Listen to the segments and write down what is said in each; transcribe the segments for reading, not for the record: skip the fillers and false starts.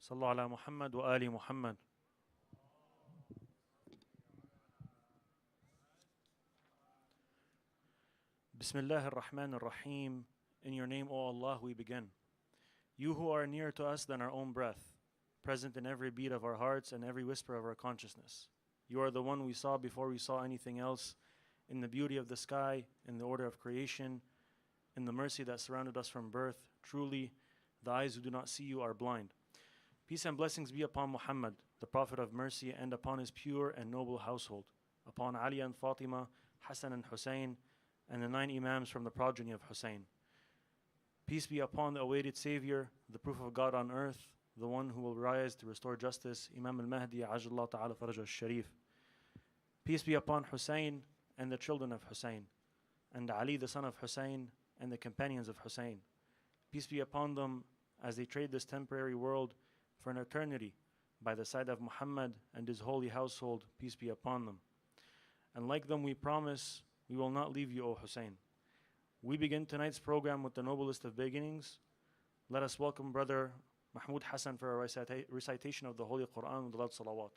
صلوا على محمد وآل محمد. Bismillah ar-Rahman ar-Rahim. In your name, O Allah, we begin. You who are nearer to us than our own breath, present in every beat of our hearts and every whisper of our consciousness. You are the one we saw before we saw anything else, in the beauty of the sky, in the order of creation, in the mercy that surrounded us from birth. Truly, the eyes who do not see you are blind. Peace and blessings be upon Muhammad, the Prophet of mercy, and upon his pure and noble household, upon Ali and Fatima, Hassan and Hussein, and the 9 Imams from the progeny of Hussein. Peace be upon the awaited Savior, the proof of God on earth, the one who will rise to restore justice, Imam al-Mahdi, Ajallah Ta'ala Faraj al-Sharif. Peace be upon Hussein and the children of Hussein, and Ali the son of Hussein, and the companions of Hussein. Peace be upon them as they trade this temporary world for an eternity by the side of Muhammad and his holy household. Peace be upon them. And like them, we promise we will not leave you, O Hussein. We begin tonight's program with the noblest of beginnings. Let us welcome Brother Mahmoud Hassan for a recitation of the Holy Quran with the loud salawat.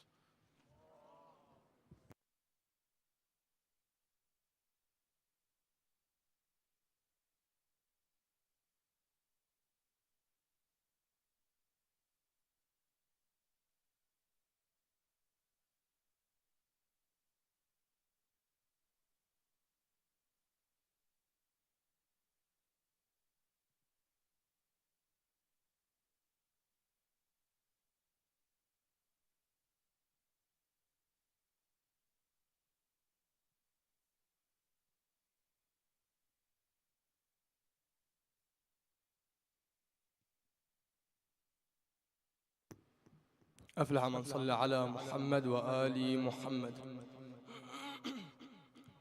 أفلح من صلى على محمد وآل محمد.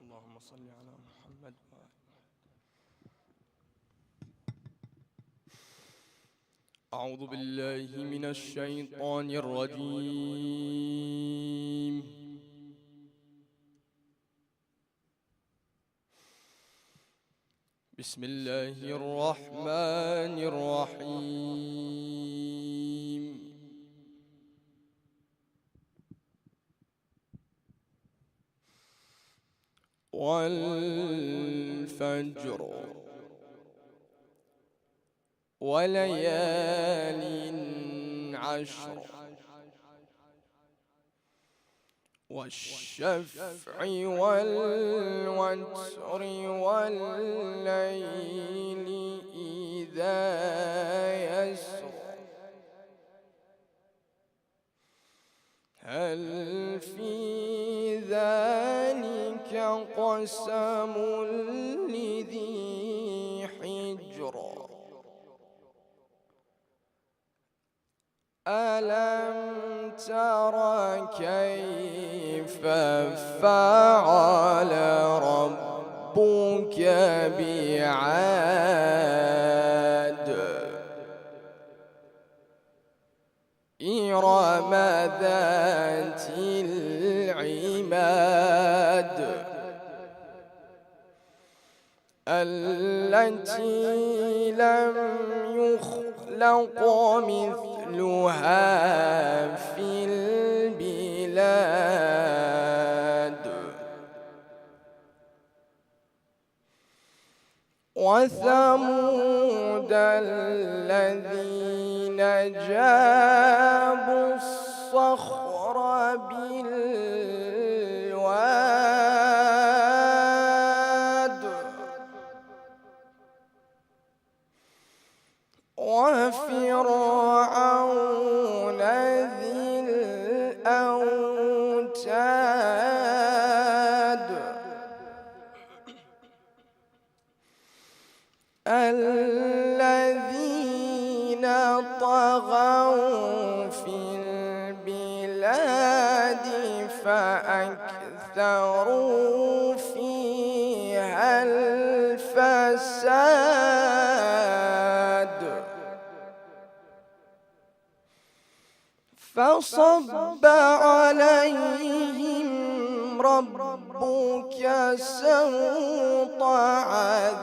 اللهم صل على محمد وآل. أعوذ بالله من الشيطان الرجيم. بسم الله الرحمن الرحيم. والفجر وليال عشر والشفع والوتر والليل إذا يسر هل في ذلك قسم لذي حجر ألم تر كيف فعل ربك بعاد إرم ذات العماد التي لم يخلق مثلها في البلاد وثمود الذين جابوا الصخر بالواد وفرعون ذي الأوتاد الذين طغوا في البلاد فأكثروا فيها الفساد فصب عليهم ربك سوط عذاب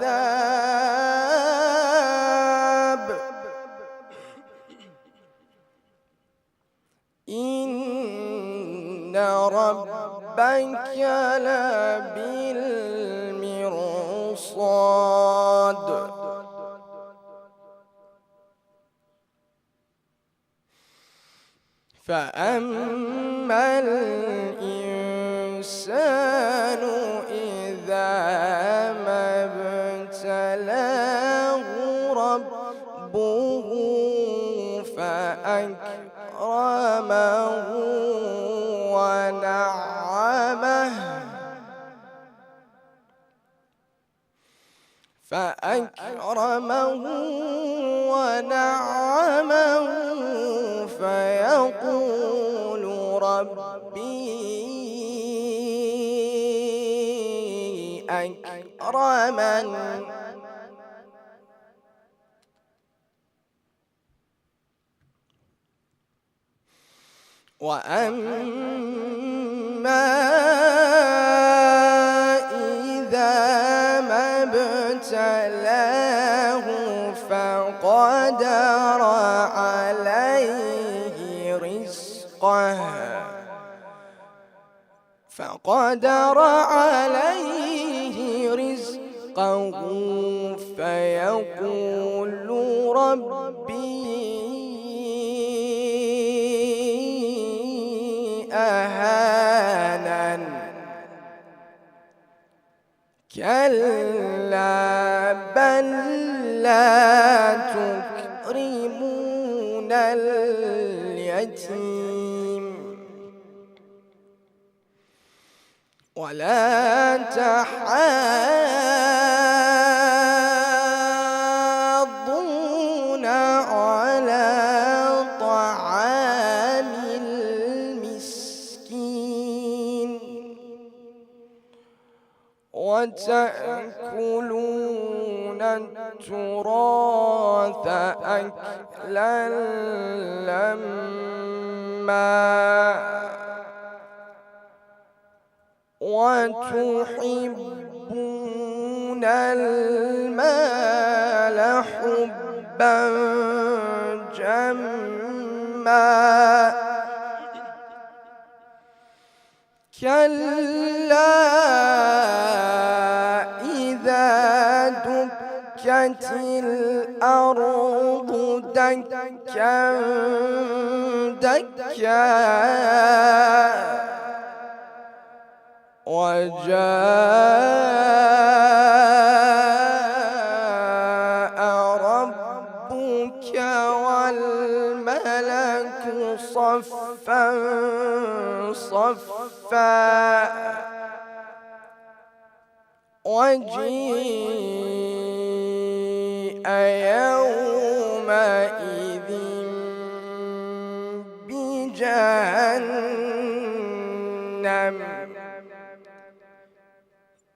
ربك لبالمرصاد فأما الإنسان إذا ما ابتلاه ربه فأكرمه ونعمه فيقول ربي أكرمن وأما إذا ما ابتلاه فقدر عليه رزقه فيقول ربي أهانن كلا بل لا تكرمون اليتيم ولا تحاضون على طعام المسكين وتأكلون التراث أكلا لما وتحبون المال حبا جما كلا إذا دكت الأرض دكا دكا وجاء ربك والملك صفا صفا وجيء يومئذ بجهنم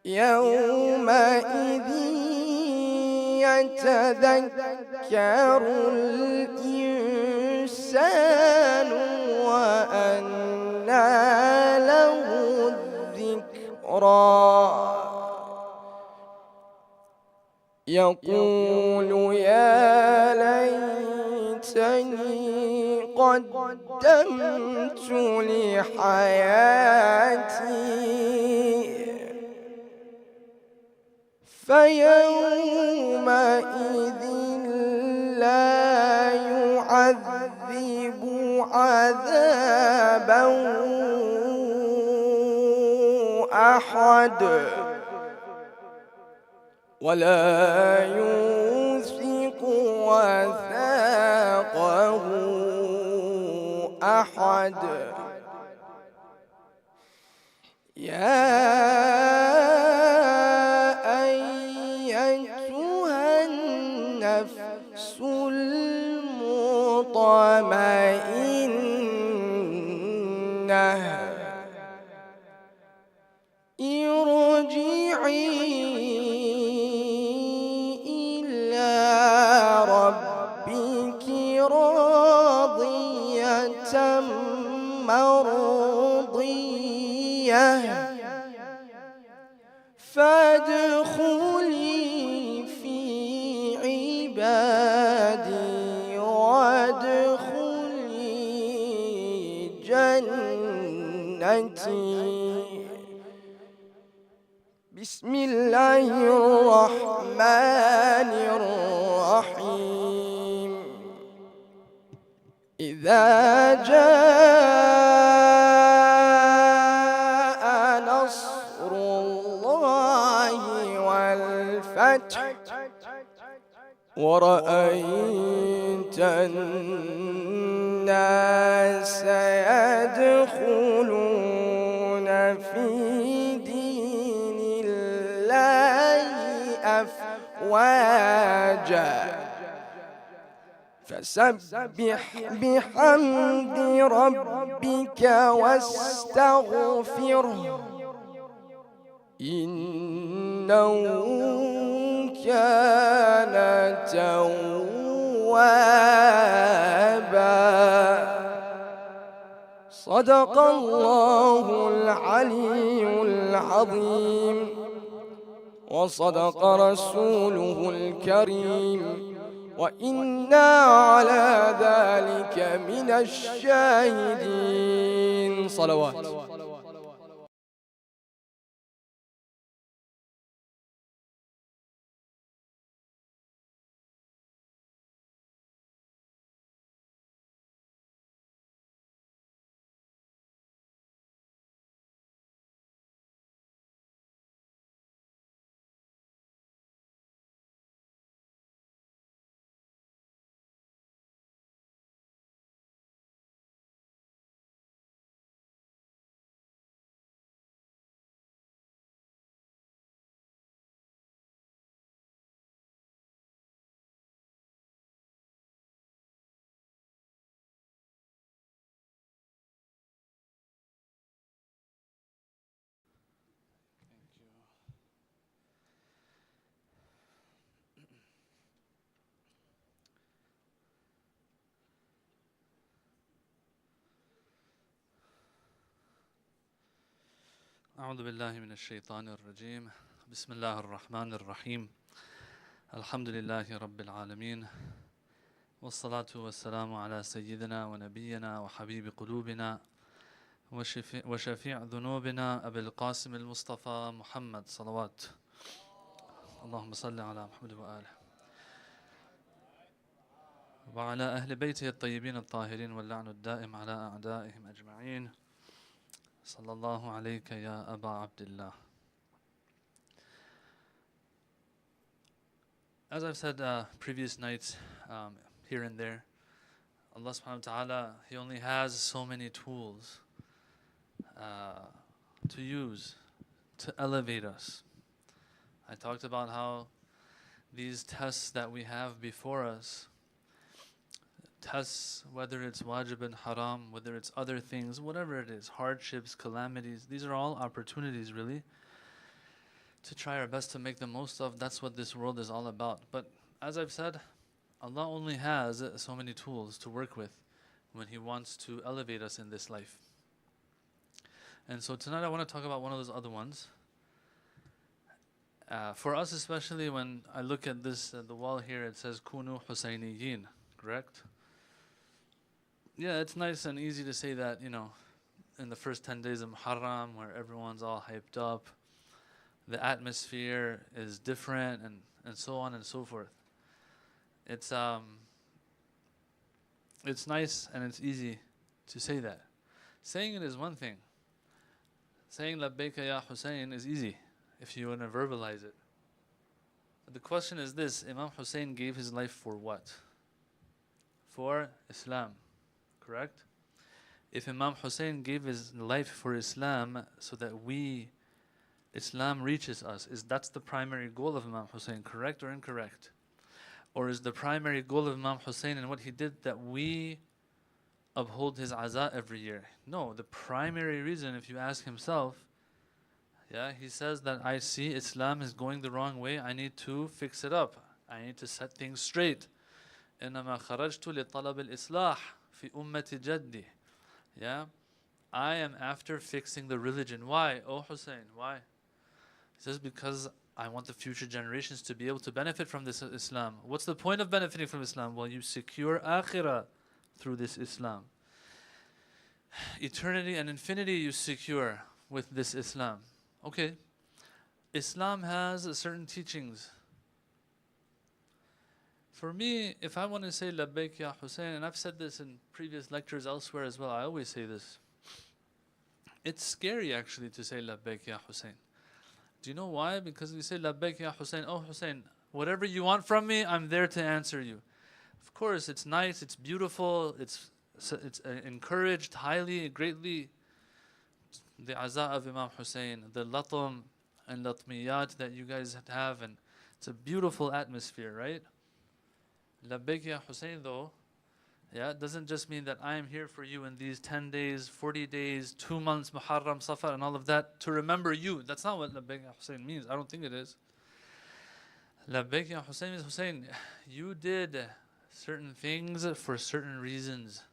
يومئذ يتذكر الإنسان وأنى له الذكرى يقول يا ليتني قدمت لحياتي فيومئذ لا يعذب عذابه أحد ولا يوثق وثاقه أحد يا أيتها النفس المطمئنة ارجعي إلى ربك راضية مرضية فادخلي في عبادي وادخلي جنتي بسم الله الرحمن الرحيم إذا جاء نصر الله والفتح ورأيت الناس يدخلون في دين الله أفواجا فسبح بحمد ربك واستغفره إنه كان توابا صدق الله العلي العظيم وصدق رسوله الكريم وإنا على ذلك من الشاهدين صلوات. أعوذ بالله من الشيطان الرجيم بسم الله الرحمن الرحيم الحمد لله رب العالمين والصلاة والسلام على سيدنا ونبينا وحبيب قلوبنا وشفيع ذنوبنا أبي القاسم المصطفى محمد صلوات اللهم صل على محمد وآله وعلى أهل بيته الطيبين الطاهرين واللعن الدائم على أعدائهم أجمعين صلى الله عليك يا أبا عبد الله. As I've said previous nights here and there, Allah subhanahu wa ta'ala, He only has so many tools to use to elevate us. I talked about how these tests that we have before us, tests, whether it's wajib and haram, whether it's other things, whatever it is, hardships, calamities, these are all opportunities really to try our best to make the most of. That's what this world is all about. But as I've said, Allah only has so many tools to work with when He wants to elevate us in this life. And so tonight I want to talk about one of those other ones. For us especially, when I look at this, the wall here, it says Kunu Husayniyin, correct? Yeah, it's nice and easy to say that, you know, in the first 10 days of Muharram, where everyone's all hyped up, the atmosphere is different, and so on and so forth. It's nice and it's easy to say that. Saying it is one thing. Saying Labbaika Ya Hussein is easy if you want to verbalize it. But the question is this: Imam Hussein gave his life for what? For Islam. Correct? If Imam Hussein gave his life for Islam so that Islam reaches us, that's the primary goal of Imam Hussein, correct or incorrect? Or is the primary goal of Imam Hussein and what he did that we uphold his aza every year? No, the primary reason, if you ask himself, he says that I see Islam is going the wrong way, I need to fix it up, I need to set things straight. إنما خرجت لطلب الإصلاح في أمة جدي. I am after fixing the religion. Why? Oh Hussein, why? He says, because I want the future generations to be able to benefit from this Islam. What's the point of benefiting from Islam? Well, you secure akhirah through this Islam. Eternity and infinity you secure with this Islam? Okay, Islam has certain teachings. For me, if I want to say Labbaik Ya Hussein, and I've said this in previous lectures elsewhere as well, I always say this. It's scary actually to say Labbaik Ya Hussein. Do you know why? Because you say Labbaik Ya Hussein, oh Hussein, whatever you want from me, I'm there to answer you. Of course, it's nice, it's beautiful, it's encouraged highly, greatly. The Aza of Imam Hussein, the Latum and Latmiyat that you guys have, and it's a beautiful atmosphere, right? Labbaik Ya Hussein though, yeah, it doesn't just mean that I am here for you in these 10 days, 40 days, 2 months, Muharram, Safar and all of that to remember you. That's not what Labbaik Ya Hussein means. I don't think it is. Labbaik Ya Hussein means, Hussein, you did certain things for certain reasons.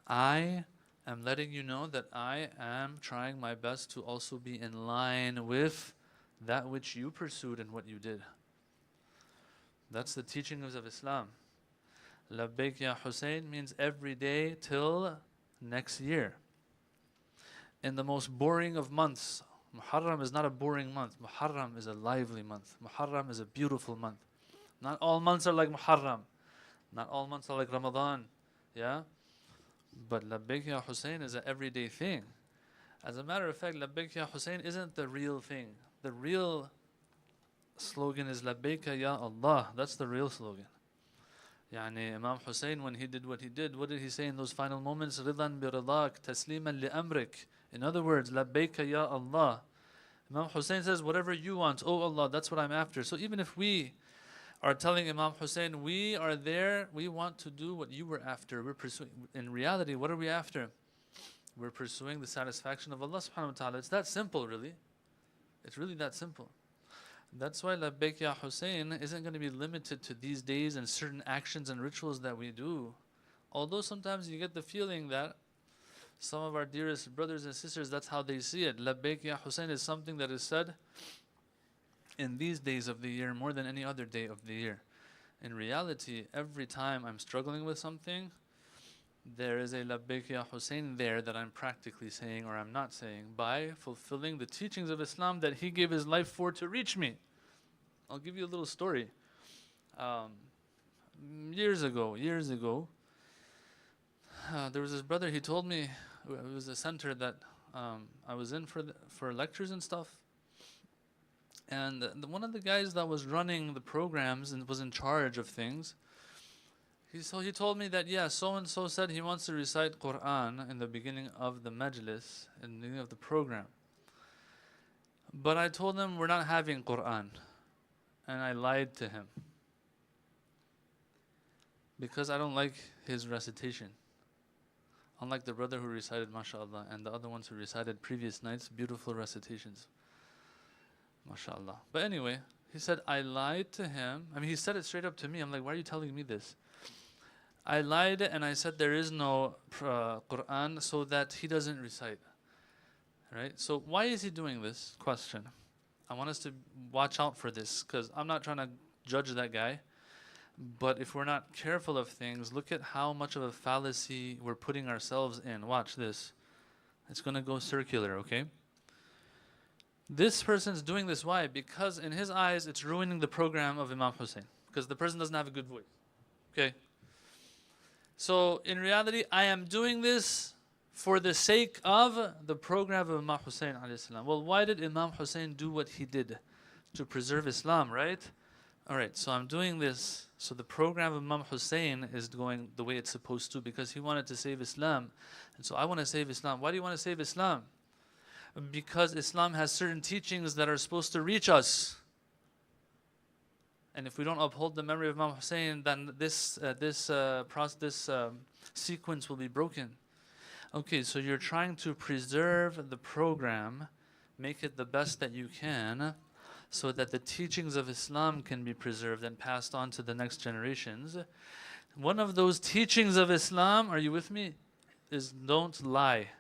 I am letting you know that I am trying my best to also be in line with that which you pursued and what you did. That's the teachings of Islam. Labbaik Ya Hussein means every day till next year. In the most boring of months, Muharram is not a boring month. Muharram is a lively month. Muharram is a beautiful month. Not all months are like Muharram. Not all months are like Ramadan. Yeah? But Labbaik Ya Hussein is an everyday thing. As a matter of fact, Labbaik Ya Hussein isn't the real thing. The real slogan is Labbaik Ya Allah. That's the real slogan. Yani Imam Hussein, when he did what did he say in those final moments? Ridan bi ridak, tasliman li amrik. In other words, Labbaik Ya Allah. Imam Hussein says, whatever you want, oh Allah, that's what I'm after. So even if we are telling Imam Hussein, we are there, we want to do what you were after. We're pursuing. In reality, what are we after? We're pursuing the satisfaction of Allah subhanahu wa ta'ala. It's that simple, really. It's really that simple. That's why Labbaik Ya Hussein isn't going to be limited to these days and certain actions and rituals that we do. Although sometimes you get the feeling that some of our dearest brothers and sisters, that's how they see it. Labbaik Ya Hussein is something that is said in these days of the year more than any other day of the year. In reality, every time I'm struggling with something, there is a Labbaik Ya Hussein there that I'm practically saying or I'm not saying by fulfilling the teachings of Islam that he gave his life for to reach me. I'll give you a little story. Years ago, there was this brother, he told me, it was a center that I was in for lectures and stuff. And one of the guys that was running the programs and was in charge of things, he told me that, yeah, so-and-so said he wants to recite Quran in the beginning of the majlis, in the beginning of the program. But I told him we're not having Quran. And I lied to him. Because I don't like his recitation. Unlike the brother who recited MashaAllah and the other ones who recited previous nights, beautiful recitations. MashaAllah. But anyway, he said, I lied to him. I mean, he said it straight up to me. I'm like, why are you telling me this? I lied and I said there is no Quran so that he doesn't recite. Right? So why is he doing this? Question. I want us to watch out for this because I'm not trying to judge that guy. But if we're not careful of things, look at how much of a fallacy we're putting ourselves in. Watch this. It's going to go circular, okay? This person's doing this. Why? Because in his eyes, it's ruining the program of Imam Hussein. Because the person doesn't have a good voice. Okay? So in reality, I am doing this for the sake of the program of Imam Hussein alayhi salam. Well, why did Imam Hussein do what he did? To preserve Islam, right? Alright, so I'm doing this. So the program of Imam Hussein is going the way it's supposed to because he wanted to save Islam. And so I want to save Islam. Why do you want to save Islam? Because Islam has certain teachings that are supposed to reach us. And if we don't uphold the memory of Imam Hussein, then this sequence will be broken. Okay, so you're trying to preserve the program, make it the best that you can, so that the teachings of Islam can be preserved and passed on to the next generations. One of those teachings of Islam, are you with me, is don't lie.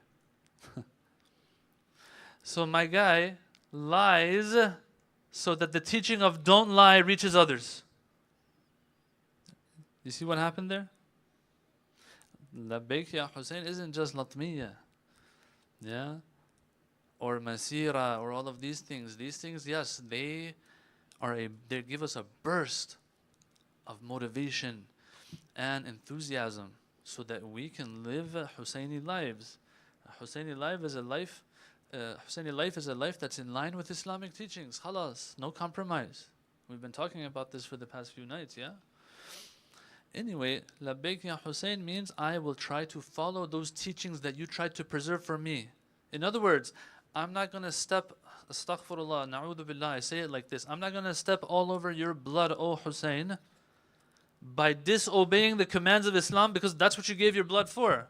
So my guy lies so that the teaching of don't lie reaches others. You see what happened there? Labbaik Ya Hussein isn't just latmiya. Yeah? or masira, or all of these things, yes, they give us a burst of motivation and enthusiasm so that we can live Husseini lives. Husseini life is a life that's in line with Islamic teachings. Khalas, no compromise. We've been talking about this for the past few nights, yeah? Anyway, Labbaik ya Hussein means I will try to follow those teachings that you tried to preserve for me. In other words, I'm not going to step, astaghfirullah, na'udhu billah, I say it like this, I'm not going to step all over your blood, O Hussein, by disobeying the commands of Islam, because that's what you gave your blood for,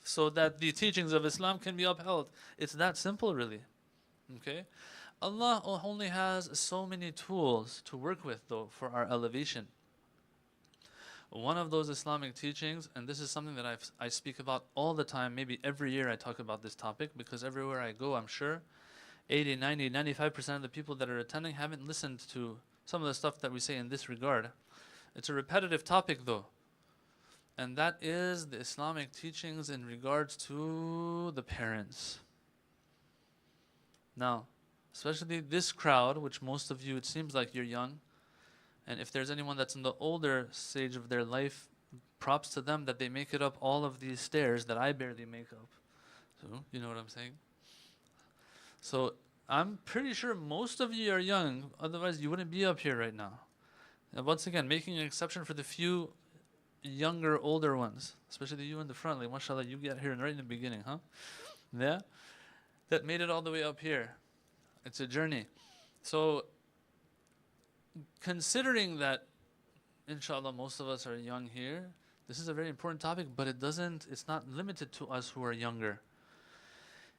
so that the teachings of Islam can be upheld. It's that simple, really. Okay? Allah only has so many tools to work with, though, for our elevation. One of those Islamic teachings, and this is something that I speak about all the time, maybe every year I talk about this topic, because everywhere I go, I'm sure 80, 90, 95% of the people that are attending haven't listened to some of the stuff that we say in this regard. It's a repetitive topic, though, and that is the Islamic teachings in regards to the parents. Now, especially this crowd, which most of you, it seems like you're young, and if there's anyone that's in the older stage of their life, props to them that they make it up all of these stairs that I barely make up. So, you know what I'm saying? So, I'm pretty sure most of you are young, otherwise you wouldn't be up here right now. And once again, making an exception for the few younger, older ones, especially you in the front, like mashallah, you get here right in the beginning, huh? Yeah? That made it all the way up here. It's a journey. So, considering that, inshallah, most of us are young here, this is a very important topic, but it's not limited to us who are younger.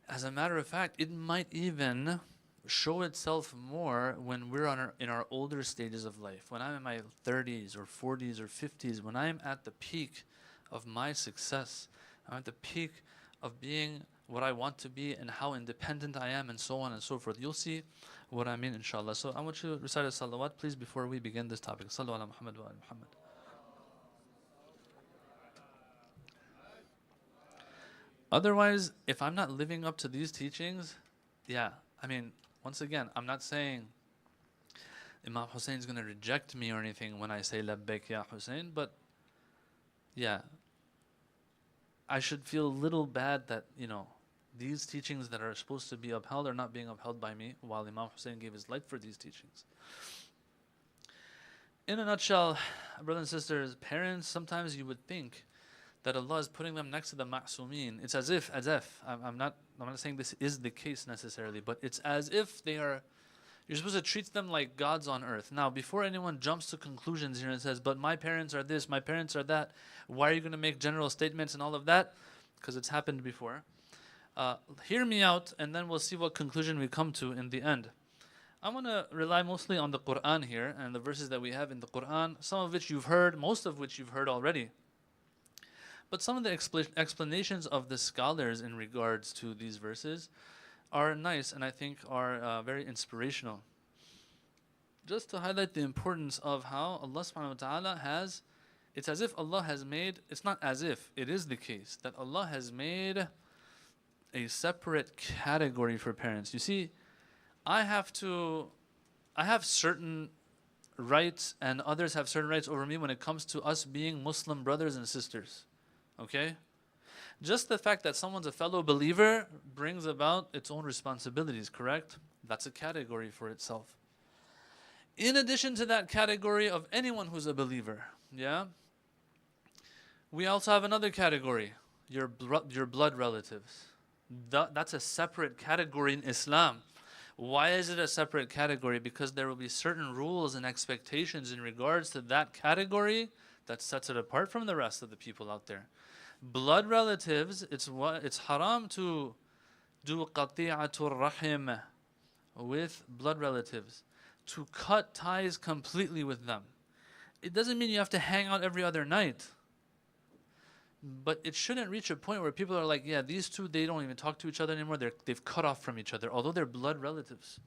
As a matter of fact, it might even show itself more when we're in our older stages of life. When I'm in my 30s or 40s or 50s, when I'm at the peak of my success, I'm at the peak of being what I want to be and how independent I am and so on and so forth. You'll see what I mean, inshallah. So I want you to recite a salawat, please, before we begin this topic. Sallu ala Muhammad wa ala Muhammad. Otherwise, if I'm not living up to these teachings, yeah, I mean, once again, I'm not saying Imam Hussein is going to reject me or anything when I say Labbaik ya Hussein, but yeah, I should feel a little bad that, these teachings that are supposed to be upheld are not being upheld by me, while Imam Hussein gave his life for these teachings. In a nutshell, brothers and sisters, parents, sometimes you would think that Allah is putting them next to the ma'sumeen. It's as if, I'm not saying this is the case necessarily, but it's as if you're supposed to treat them like gods on earth. Now, before anyone jumps to conclusions here and says, but my parents are this, my parents are that, why are you going to make general statements and all of that? Because it's happened before. Hear me out, and then we'll see what conclusion we come to in the end. I want to rely mostly on the Quran here, and the verses that we have in the Quran, some of which you've heard, most of which you've heard already. But some of the explanations of the scholars in regards to these verses are nice, and I think are very inspirational. Just to highlight the importance of how Allah subhanahu wa ta'ala it's as if Allah has made, it's not as if, it is the case, that Allah has made a separate category for parents. You see, I have certain rights and others have certain rights over me when it comes to us being Muslim brothers and sisters. Okay? Just the fact that someone's a fellow believer brings about its own responsibilities, correct? That's a category for itself. In addition to that category of anyone who's a believer, yeah? We also have another category, your blood relatives. That's a separate category in Islam. Why is it a separate category? Because there will be certain rules and expectations in regards to that category that sets it apart from the rest of the people out there. Blood relatives, it's haram to do qati'atul rahim with blood relatives, to cut ties completely with them. It doesn't mean you have to hang out every other night. But it shouldn't reach a point where people are like, yeah, these two, they don't even talk to each other anymore. They've cut off from each other, although they're blood relatives.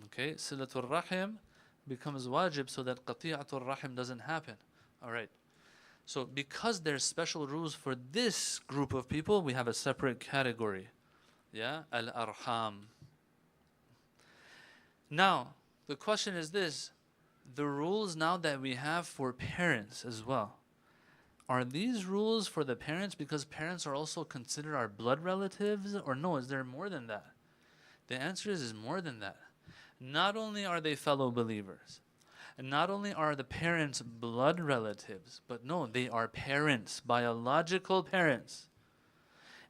Okay, silatul rahim becomes wajib so that qati'atul rahim doesn't happen. All right. So because there's special rules for this group of people, we have a separate category Yeah, al-arham. Now, the question is this. The rules now that we have for parents as well. Are these rules for the parents because parents are also considered our blood relatives? Or no, is there more than that? The answer is more than that. Not only are they fellow believers, and not only are the parents blood relatives, but no, they are parents, biological parents.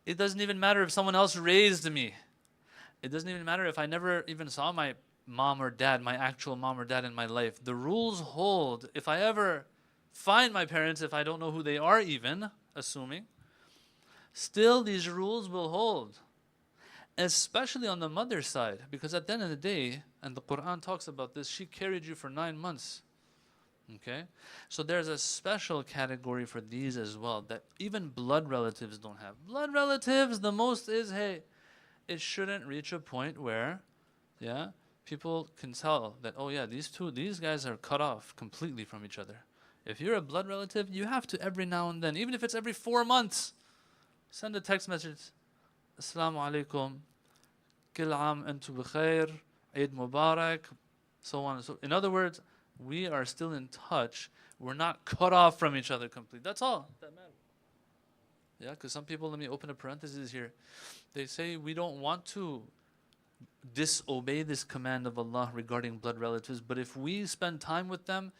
It doesn't even matter if someone else raised me. It doesn't even matter if I never even saw my mom or dad, my actual mom or dad in my life. The rules hold. If I ever find my parents, if I don't know who they are even, assuming, still these rules will hold. Especially on the mother's side, because at the end of the day, and the Quran talks about this, she carried you for 9 months. Okay? So there's a special category for these as well that even blood relatives don't have. Blood relatives, the most is, hey, it shouldn't reach a point where, yeah, people can tell that, oh yeah, these guys are cut off completely from each other. If you're a blood relative, you have to every now and then, even if it's every 4 months, send a text message. Assalamu alaikum. Kil aam antu bikhair. Eid Mubarak. So on and so. In other words, we are still in touch. We're not cut off from each other completely. That's all that matters. Yeah, because some people, let me open a parenthesis here. They say we don't want to disobey this command of Allah regarding blood relatives, but if we spend time with them,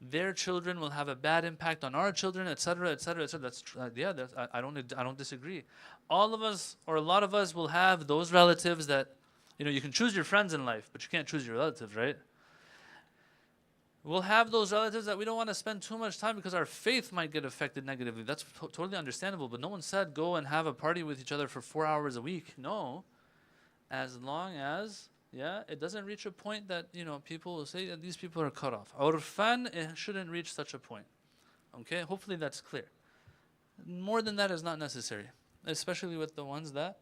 their children will have a bad impact on our children, etc., etc., etc. That's I don't disagree. All of us, or a lot of us, will have those relatives that, you can choose your friends in life, but you can't choose your relatives, right? We'll have those relatives that we don't want to spend too much time because our faith might get affected negatively. That's totally understandable, but no one said go and have a party with each other for 4 hours a week. No, as long as, it doesn't reach a point that, people will say that these people are cut off. Urfan, it shouldn't reach such a point. Okay, hopefully that's clear. More than that is not necessary, especially with the ones that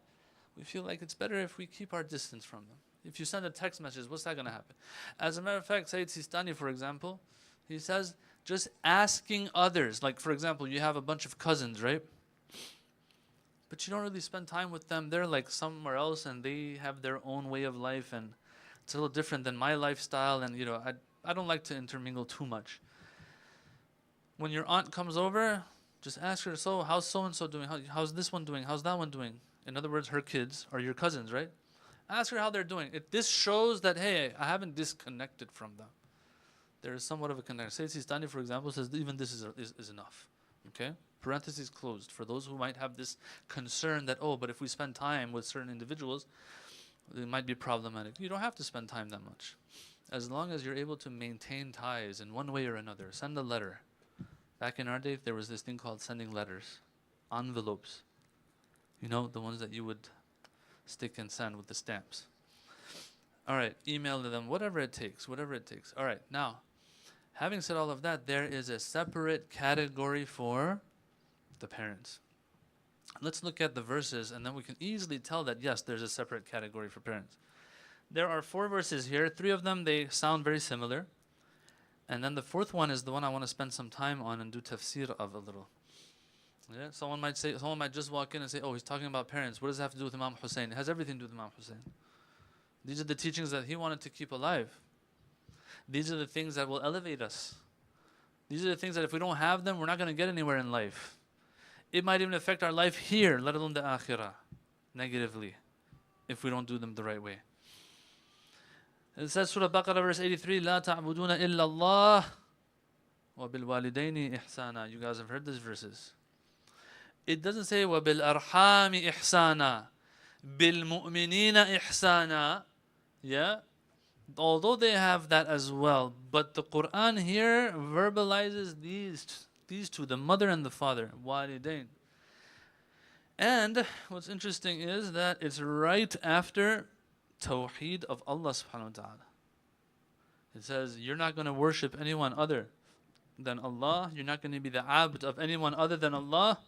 we feel like it's better if we keep our distance from them. If you send a text message, what's that going to happen? As a matter of fact, Sayyid Sistani, for example, he says just asking others, like for example, you have a bunch of cousins, right? But you don't really spend time with them. They're like somewhere else and they have their own way of life and it's a little different than my lifestyle and I don't like to intermingle too much. When your aunt comes over, just ask her, so how's so-and-so doing? How's this one doing? How's that one doing? In other words, her kids are your cousins, right? Ask her how they're doing. This shows that, hey, I haven't disconnected from them. There is somewhat of a connection. Sayyid Sistani, for example, says even this is enough. Okay? Parentheses closed. For those who might have this concern that, but if we spend time with certain individuals, it might be problematic. You don't have to spend time that much. As long as you're able to maintain ties in one way or another. Send a letter. Back in our day, there was this thing called sending letters. Envelopes. The ones that you would stick and send with the stamps. All right, email to them, whatever it takes. All right, now, having said all of that, there is a separate category for the parents. Let's look at the verses, and then we can easily tell that, yes, there's a separate category for parents. There are 4 verses here. 3 of them, they sound very similar. And then the 4th one is the one I want to spend some time on and do tafsir of a little. Yeah, someone might just walk in and say, he's talking about parents. What does it have to do with Imam Hussein? It has everything to do with Imam Hussein. These are the teachings that he wanted to keep alive. These are the things that will elevate us. These are the things that if we don't have them, we're not going to get anywhere in life. It might even affect our life here, let alone the akhirah, negatively, if we don't do them the right way. It says, Surah Baqarah, verse 83, لَا تَعْبُدُونَ إِلَّا اللَّهِ وَبِالْوَالِدَيْنِ إِحْسَانًا. You guys have heard these verses. It doesn't say وَبِالْأَرْحَامِ إِحْسَانًا بِالْمُؤْمِنِينَ إِحْسَانًا. Yeah? Although they have that as well, but the Quran here verbalizes these two, the mother and the father, walidain. And what's interesting is that it's right after Tawheed of Allah subhanahu wa ta'ala. It says, you're not going to worship anyone other than Allah. You're not going to be the abd of anyone other than Allah.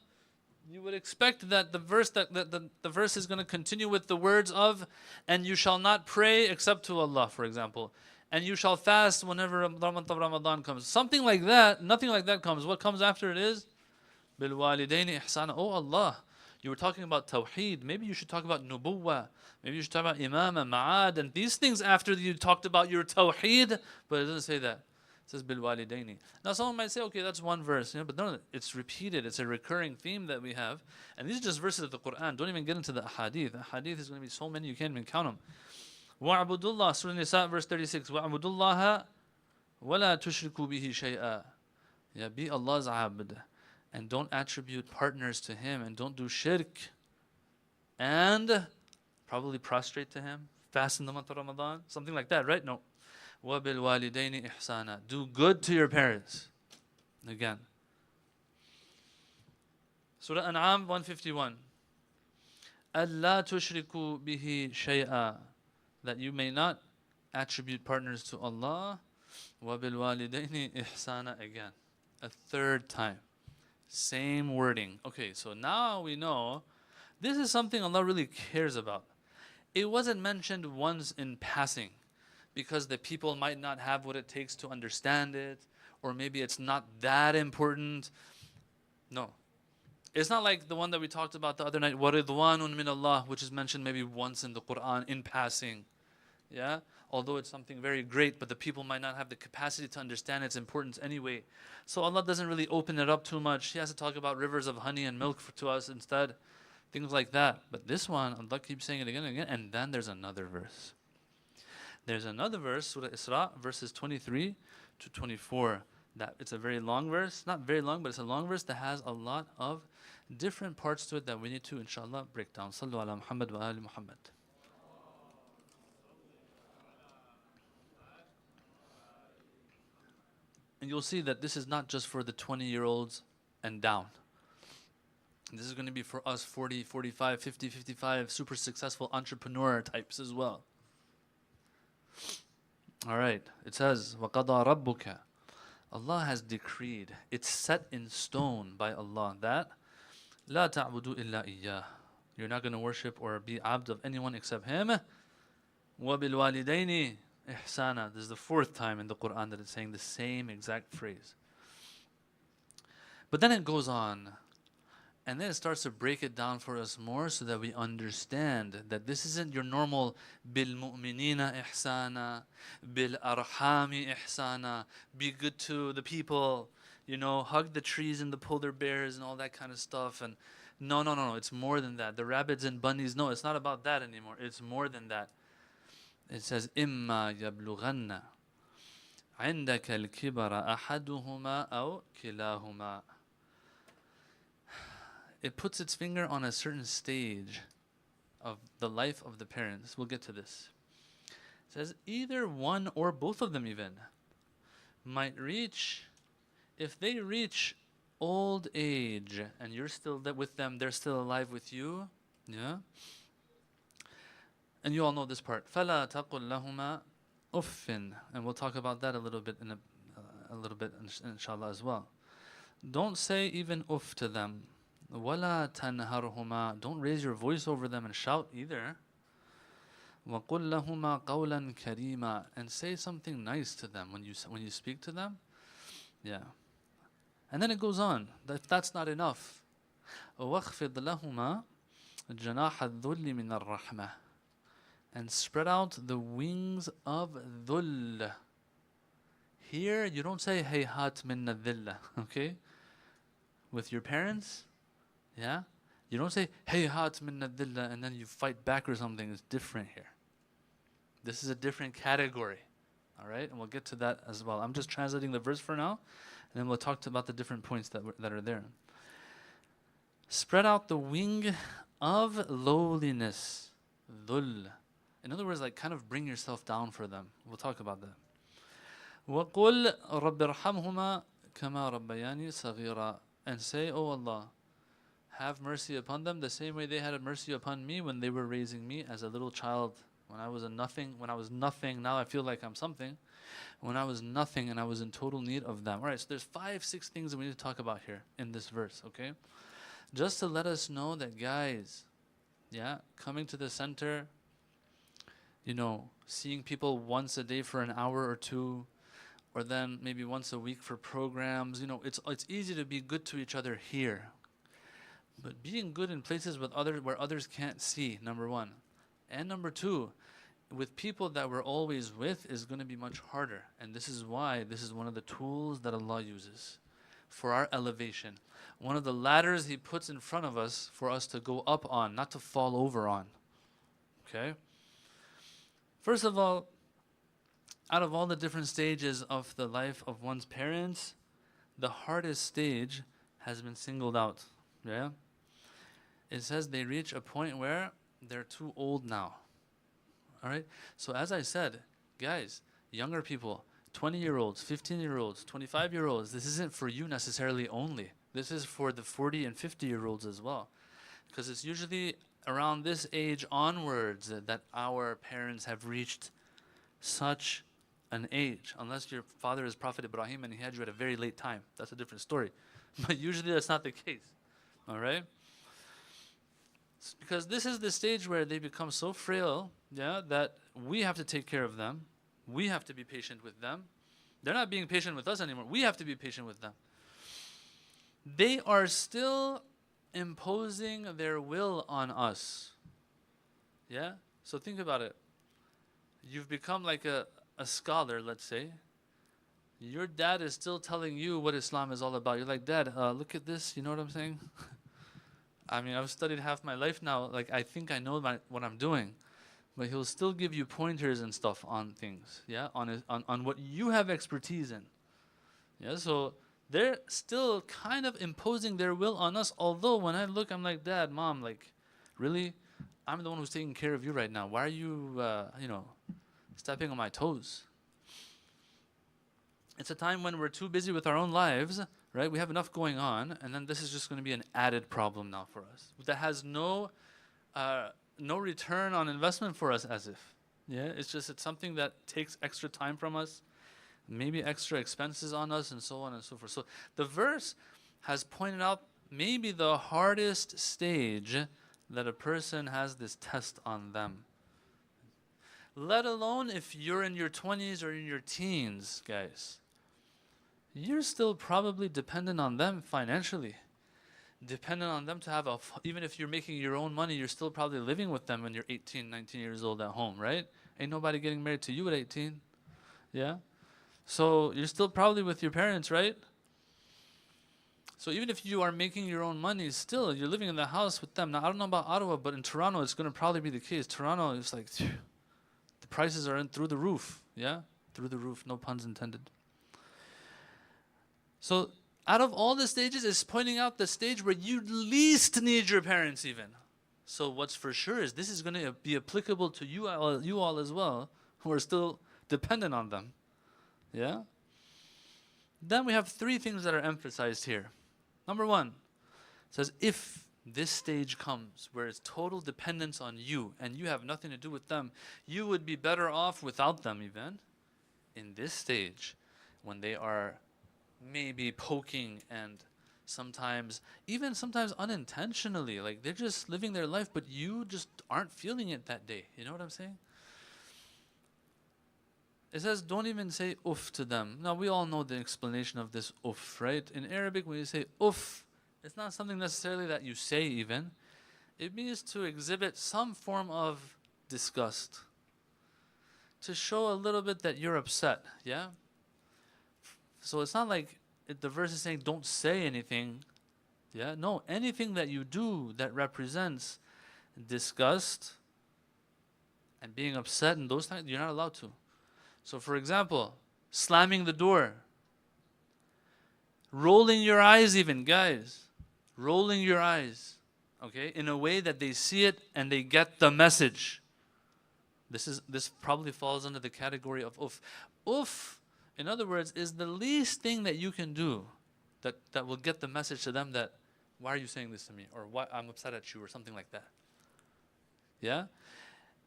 You would expect that the verse is going to continue with the words of, and you shall not pray except to Allah, for example. And you shall fast whenever Ramadan comes. Something like that, nothing like that comes. What comes after it is, Bil walidaini ihsana. Oh Allah, You were talking about tawheed. Maybe you should talk about nubuwwah. Maybe you should talk about imama, ma'ad, and these things after you talked about your tawheed. But it doesn't say that. It says bil walidaini. Now someone might say, okay, that's one verse, but no, it's repeated. It's a recurring theme that we have. And these are just verses of the Quran. Don't even get into the ahadith. Ahadith is going to be so many you can't even count them. Wa'budullah, Surah Nisa, verse 36. Wa'budullaha wa la tushriku bihi shay'a. Yeah, be Allah's abd. And don't attribute partners to Him. And don't do shirk. And probably prostrate to Him. Fast in the month of Ramadan. Something like that, right? No. وَبِالْوَالِدَيْنِ إِحْسَانًا. Do good to your parents. Again. Surah An'am 151. أَلَّا تُشْرِكُوا بِهِ شَيْئًا. That you may not attribute partners to Allah. وَبِالْوَالِدَيْنِ إِحْسَانًا. Again. A third time. Same wording. Okay, so now we know this is something Allah really cares about. It wasn't mentioned once in passing because the people might not have what it takes to understand it, or maybe it's not that important. No. It's not like the one that we talked about the other night, وَرِضْوَانٌ مِّنَ اللَّهِ, which is mentioned maybe once in the Quran in passing. Yeah? Although it's something very great, but the people might not have the capacity to understand its importance anyway. So Allah doesn't really open it up too much. He has to talk about rivers of honey and milk to us instead. Things like that. But this one, Allah keeps saying it again and again. And then there's another verse. There's another verse, Surah Isra, verses 23 to 24. That it's a very long verse. Not very long, but it's a long verse that has a lot of different parts to it that we need to, inshallah, break down. Sallu ala Muhammad wa ali Muhammad. And you'll see that this is not just for the 20-year-olds and down. This is going to be for us 40, 45, 50, 55 super successful entrepreneur types as well. All right. It says, وَقَضَى رَبُّكَ. Allah has decreed. It's set in stone by Allah that لَا تَعْبُدُوا إِلَّا إِيَّاهُ. You're not going to worship or be abd of anyone except Him. وَبِالْوَالِدَيْنِ إِحْسَانًا. This is the fourth time in the Quran that it's saying the same exact phrase. But then it goes on. And then it starts to break it down for us more so that we understand that this isn't your normal bil-mu'minina ihsana, bil-arhami ihsana, be good to the people, hug the trees and the polar bears and all that kind of stuff. And no, it's more than that. The rabbits and bunnies, no, it's not about that anymore. It's more than that. It says, إِمَّا يَبْلُغَنَّ عِنْدَكَ الْكِبَرَ أَحَدُهُمَا أَوْ كِلَاهُمَا. It puts its finger on a certain stage of the life of the parents. We'll get to this. It says either one or both of them even might reach, if they reach old age and you're still with them, they're still alive with you. Yeah? And you all know this part. فَلَا تَقُلْ لَهُمَا أُفٍّ. And we'll talk about that a little bit inshallah as well. Don't say even uff to them. وَلَا تَنْهَرْهُمَا. Don't raise your voice over them and shout either. وَقُلْ لَهُمَا قَوْلًا كَرِيمًا. And say something nice to them when you speak to them. Yeah. And then it goes on. That's not enough. وَاخْفِضْ لَهُمَا جَنَاحَ الذُّلِّ مِنَ الرَّحْمَةِ. And spread out the wings of dhull. Here you don't say hayhat minna dhilla, okay? With your parents, yeah? You don't say hayhat minna dhilla and then you fight back or something. It's different here. This is a different category, all right? And we'll get to that as well. I'm just translating the verse for now, and then we'll talk about the different points that are there. Spread out the wing of lowliness, dhull. In other words, kind of bring yourself down for them. We'll talk about that. وَقُلْ رَبِّ ارْحَمْهُمَا كَمَا رَبَّيَانِي صَغِيرًا. And say, oh Allah, have mercy upon them the same way they had mercy upon me when they were raising me as a little child. When I was nothing, now I feel like I'm something. When I was nothing and I was in total need of them. All right, so there's 5-6 things that we need to talk about here in this verse, okay? Just to let us know that, guys, yeah, coming to the center, seeing people once a day for an hour or two, or then maybe once a week for programs, it's easy to be good to each other here. But being good in places with where others can't see, number one. And number two, with people that we're always with is going to be much harder. And this is why this is one of the tools that Allah uses for our elevation. One of the ladders He puts in front of us for us to go up on, not to fall over on. Okay? First of all, out of all the different stages of the life of one's parents, the hardest stage has been singled out. Yeah? It says they reach a point where they're too old now. All right? So as I said, guys, younger people, 20-year-olds, 15-year-olds, 25-year-olds, this isn't for you necessarily only. This is for the 40 and 50-year-olds as well. Because it's usually around this age onwards that our parents have reached such an age. Unless your father is Prophet Ibrahim and he had you at a very late time. That's a different story. But usually that's not the case. All right? Because this is the stage where they become so frail, yeah, that we have to take care of them. We have to be patient with them. They're not being patient with us anymore. We have to be patient with them. They are still imposing their will on us. Yeah? So think about it. You've become like a scholar, let's say. Your dad is still telling you what Islam is all about. You're like, Dad, look at this. You know what I'm saying? I mean, I've studied half my life now. Like, I think I know what I'm doing. But he'll still give you pointers and stuff on things, yeah, on what you have expertise in. Yeah, so they're still kind of imposing their will on us. Although when I look, I'm like, Dad, Mom, like, really? I'm the one who's taking care of you right now. Why are you, stepping on my toes? It's a time when we're too busy with our own lives, right? We have enough going on, and then this is just going to be an added problem now for us that has no return on investment for us, as if. Yeah, it's something that takes extra time from us, maybe extra expenses on us, and so on and so forth. So the verse has pointed out maybe the hardest stage that a person has this test on them. Let alone if you're in your 20s or in your teens, guys. You're still probably dependent on them financially. Dependent on them to have even if you're making your own money, you're still probably living with them when you're 18, 19 years old at home, right? Ain't nobody getting married to you at 18. Yeah? So you're still probably with your parents, right? So even if you are making your own money, still you're living in the house with them. Now I don't know about Ottawa, but in Toronto it's going to probably be the case. Toronto is like, the prices are through the roof. Yeah? Through the roof, no puns intended. So out of all the stages, it's pointing out the stage where you least need your parents even. So what's for sure is this is going to be applicable to you all as well, who are still dependent on them. Yeah? Then we have three things that are emphasized here. Number one, it says if this stage comes where it's total dependence on you and you have nothing to do with them, you would be better off without them even. In this stage, when they are maybe poking and sometimes unintentionally, like they're just living their life, but you just aren't feeling it that day. You know what I'm saying? It says, don't even say uff to them. Now, we all know the explanation of this uff, right? In Arabic, when you say uff, it's not something necessarily that you say even. It means to exhibit some form of disgust. To show a little bit that you're upset, yeah? So it's not like the verse is saying don't say anything. Yeah, no, anything that you do that represents disgust and being upset and those things, you're not allowed to. So for example, slamming the door, rolling your eyes even, guys, rolling your eyes, okay, in a way that they see it and they get the message. This probably falls under the category of uff. Uff, in other words, is the least thing that you can do that will get the message to them that, why are you saying this to me? Or why I'm upset at you or something like that. Yeah?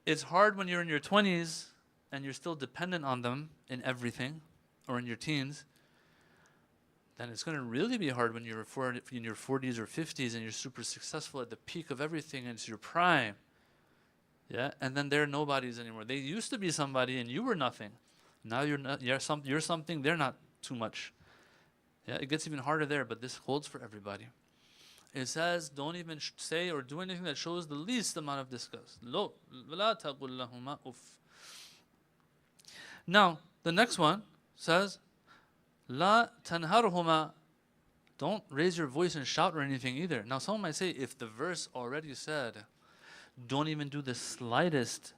It's hard when you're in your 20s and you're still dependent on them in everything, or in your teens. Then it's going to really be hard when you're in your 40s or 50s and you're super successful at the peak of everything and it's your prime. Yeah? And then they're nobodies anymore. They used to be somebody and you were nothing. Now you're not. You're something. They're not too much. Yeah, it gets even harder there, but this holds for everybody. It says, don't even say or do anything that shows the least amount of disgust. لو ولا تقل لهما أف. Now, the next one says, لا تنهرهما. Don't raise your voice and shout or anything either. Now, someone might say, if the verse already said, don't even do the slightest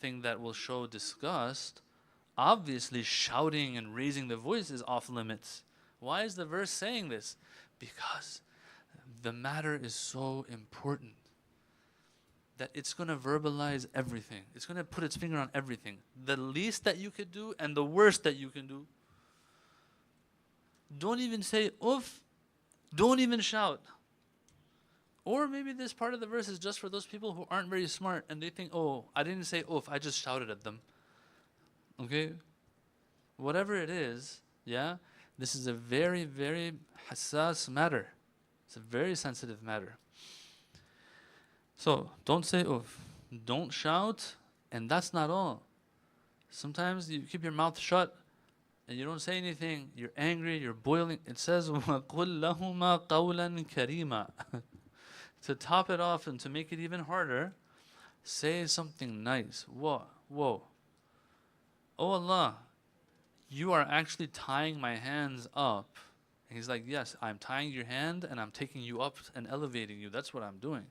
thing that will show disgust, obviously shouting and raising the voice is off limits. Why is the verse saying this? Because the matter is so important that it's going to verbalize everything. It's going to put its finger on everything. The least that you could do and the worst that you can do. Don't even say oof. Don't even shout. Or maybe this part of the verse is just for those people who aren't very smart and they think, oh, I didn't say oof, I just shouted at them. Okay? Whatever it is, yeah, this is a very, very hassas matter. It's a very sensitive matter. So, don't say oof. Don't shout, and that's not all. Sometimes you keep your mouth shut and you don't say anything. You're angry, you're boiling. It says, وَقُلْ لَهُمَا قَوْلًا كَرِيمًا. To top it off and to make it even harder, say something nice. Whoa, whoa. Oh Allah, you are actually tying my hands up. And he's like, yes, I'm tying your hand and I'm taking you up and elevating you. That's what I'm doing.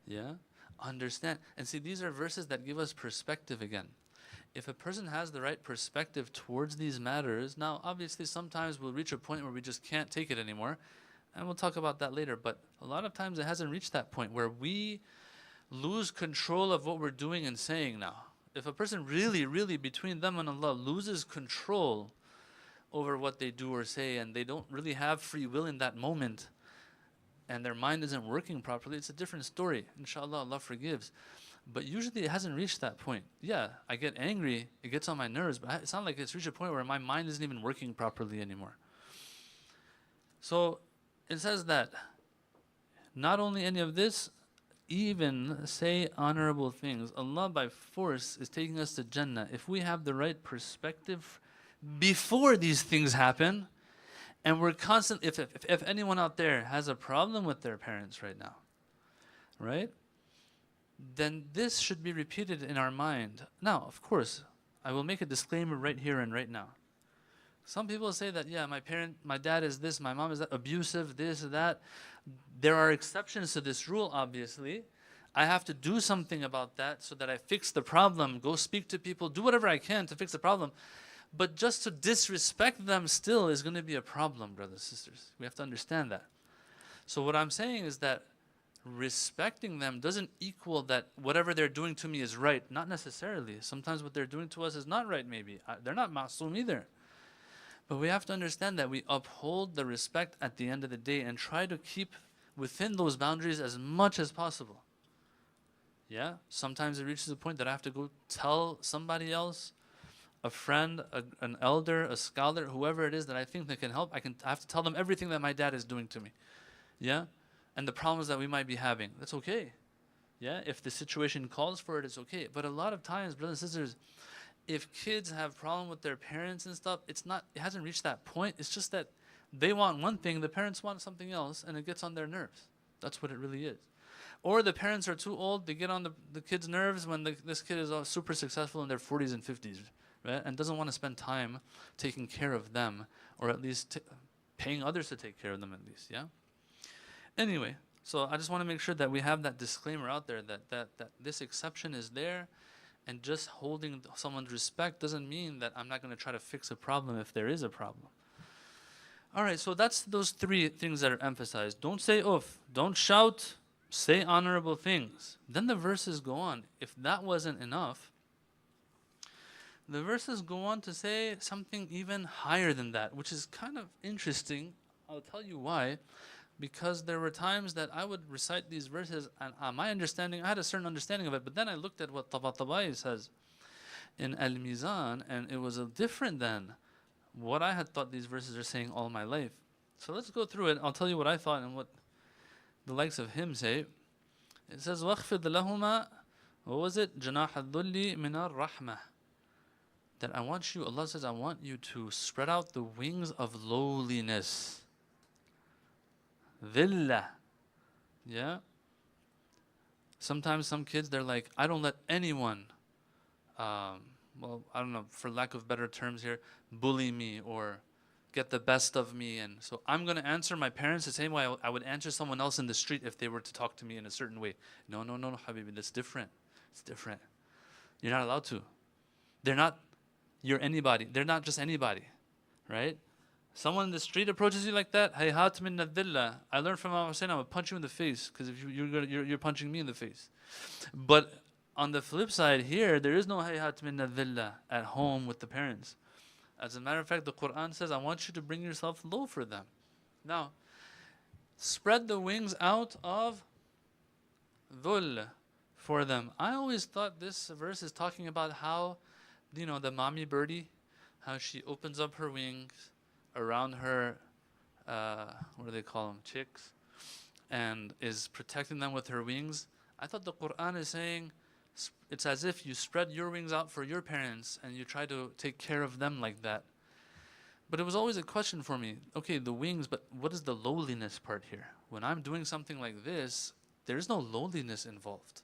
Yeah? Understand. And see, these are verses that give us perspective again. If a person has the right perspective towards these matters, now obviously sometimes we'll reach a point where we just can't take it anymore. And we'll talk about that later. But a lot of times it hasn't reached that point where we lose control of what we're doing and saying now. If a person really, really between them and Allah loses control over what they do or say and they don't really have free will in that moment and their mind isn't working properly, it's a different story. Inshallah, Allah forgives. But usually it hasn't reached that point. Yeah, I get angry, it gets on my nerves, but it's not like it's reached a point where my mind isn't even working properly anymore. So it says that not only any of this, even say honorable things. Allah by force is taking us to Jannah. If we have the right perspective before these things happen, and we're constantly, if anyone out there has a problem with their parents right now, right, then this should be repeated in our mind. Now, of course, I will make a disclaimer right here and right now. Some people say that, yeah, my dad is this, my mom is that, abusive, this, that. There are exceptions to this rule, obviously. I have to do something about that so that I fix the problem, go speak to people, do whatever I can to fix the problem. But just to disrespect them still is going to be a problem, brothers and sisters. We have to understand that. So what I'm saying is that respecting them doesn't equal that whatever they're doing to me is right. Not necessarily. Sometimes what they're doing to us is not right, maybe. They're not ma'soom either. But we have to understand that we uphold the respect at the end of the day and try to keep within those boundaries as much as possible. Yeah? Sometimes it reaches a point that I have to go tell somebody else, a friend, an elder, a scholar, whoever it is that I think that can help. I have to tell them everything that my dad is doing to me. Yeah? And the problems that we might be having. That's okay. Yeah? If the situation calls for it, it's okay. But a lot of times, brothers and sisters, if kids have problem with their parents and stuff, it hasn't reached that point. It's just that they want one thing, the parents want something else, and it gets on their nerves. That's what it really is. Or the parents are too old, they get on the kids' nerves when this kid is super successful in their 40s and 50s, right? And doesn't want to spend time taking care of them, or at least paying others to take care of them at least, yeah? Anyway, so I just want to make sure that we have that disclaimer out there that this exception is there. And just holding someone's respect doesn't mean that I'm not going to try to fix a problem if there is a problem. All right, so that's those three things that are emphasized. Don't say oof. Don't shout. Say honorable things. Then the verses go on. If that wasn't enough, the verses go on to say something even higher than that, which is kind of interesting. I'll tell you why. Because there were times that I would recite these verses and my understanding, I had a certain understanding of it, but then I looked at what Tabatabai says in Al-Mizan, and it was different than what I had thought these verses are saying all my life. So let's go through it. I'll tell you what I thought and what the likes of him say. It says, وَاخْفِضْ لَهُمَا, what was it? جَنَاحَ الذُّلِّ مِنَ الرَّحْمَةِ. That I want you, Allah says, I want you to spread out the wings of lowliness. dhillah. Yeah? Sometimes some kids, they're like, I don't let anyone, well, I don't know, for lack of better terms here, bully me or get the best of me. And so I'm going to answer my parents the same way I would answer someone else in the street if they were to talk to me in a certain way. No, no, no, no, Habibi, that's different. It's different. You're not allowed to. They're not your anybody. They're not just anybody, right? Someone in the street approaches you like that, hayhat min nadhillah. I learned from Imam Hussein, I would punch you in the face because if you're punching me in the face. But on the flip side here, there is no hayhat min nadhillah at home with the parents. As a matter of fact, the Quran says, I want you to bring yourself low for them. Now, spread the wings out of dhul for them. I always thought this verse is talking about how, you know, the mommy birdie, how she opens up her wings around her, what do they call them, chicks, and is protecting them with her wings. I thought the Quran is saying it's as if you spread your wings out for your parents and you try to take care of them like that. But it was always a question for me, okay, the wings, but what is the lowliness part here? When I'm doing something like this, there is no lowliness involved.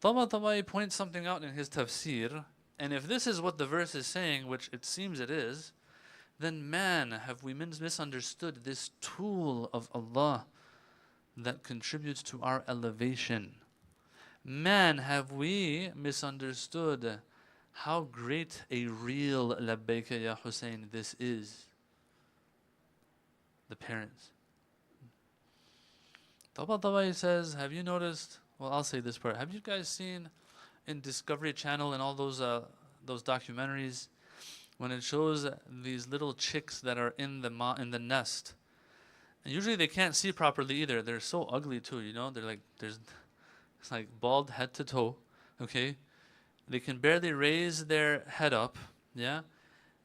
Tabatabai points something out in his tafsir, and if this is what the verse is saying, which it seems it is, then man, have we misunderstood this tool of Allah that contributes to our elevation. Man, have we misunderstood how great a real labbaika ya Hussein this is. The parents. Tabatabai says, have you noticed, well, I'll say this part. Have you guys seen in Discovery Channel and all those documentaries when it shows these little chicks that are in the nest? And usually they can't see properly either. They're so ugly too, you know? They're like, it's like bald head to toe, okay? They can barely raise their head up, yeah?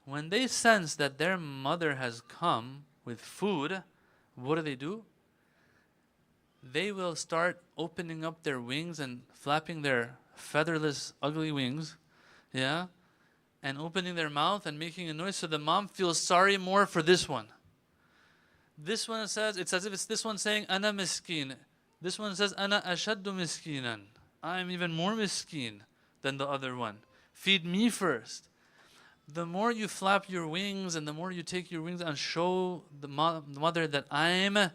When they sense that their mother has come with food, what do? They will start opening up their wings and flapping their featherless, ugly wings, yeah? And opening their mouth and making a noise so the mom feels sorry more for this one. This one says, it's as if it's this one saying, Ana miskin. This one says, Ana ashaddu miskinan. I'm even more miskin than the other one. Feed me first. The more you flap your wings and the more you take your wings and show the mother that I'm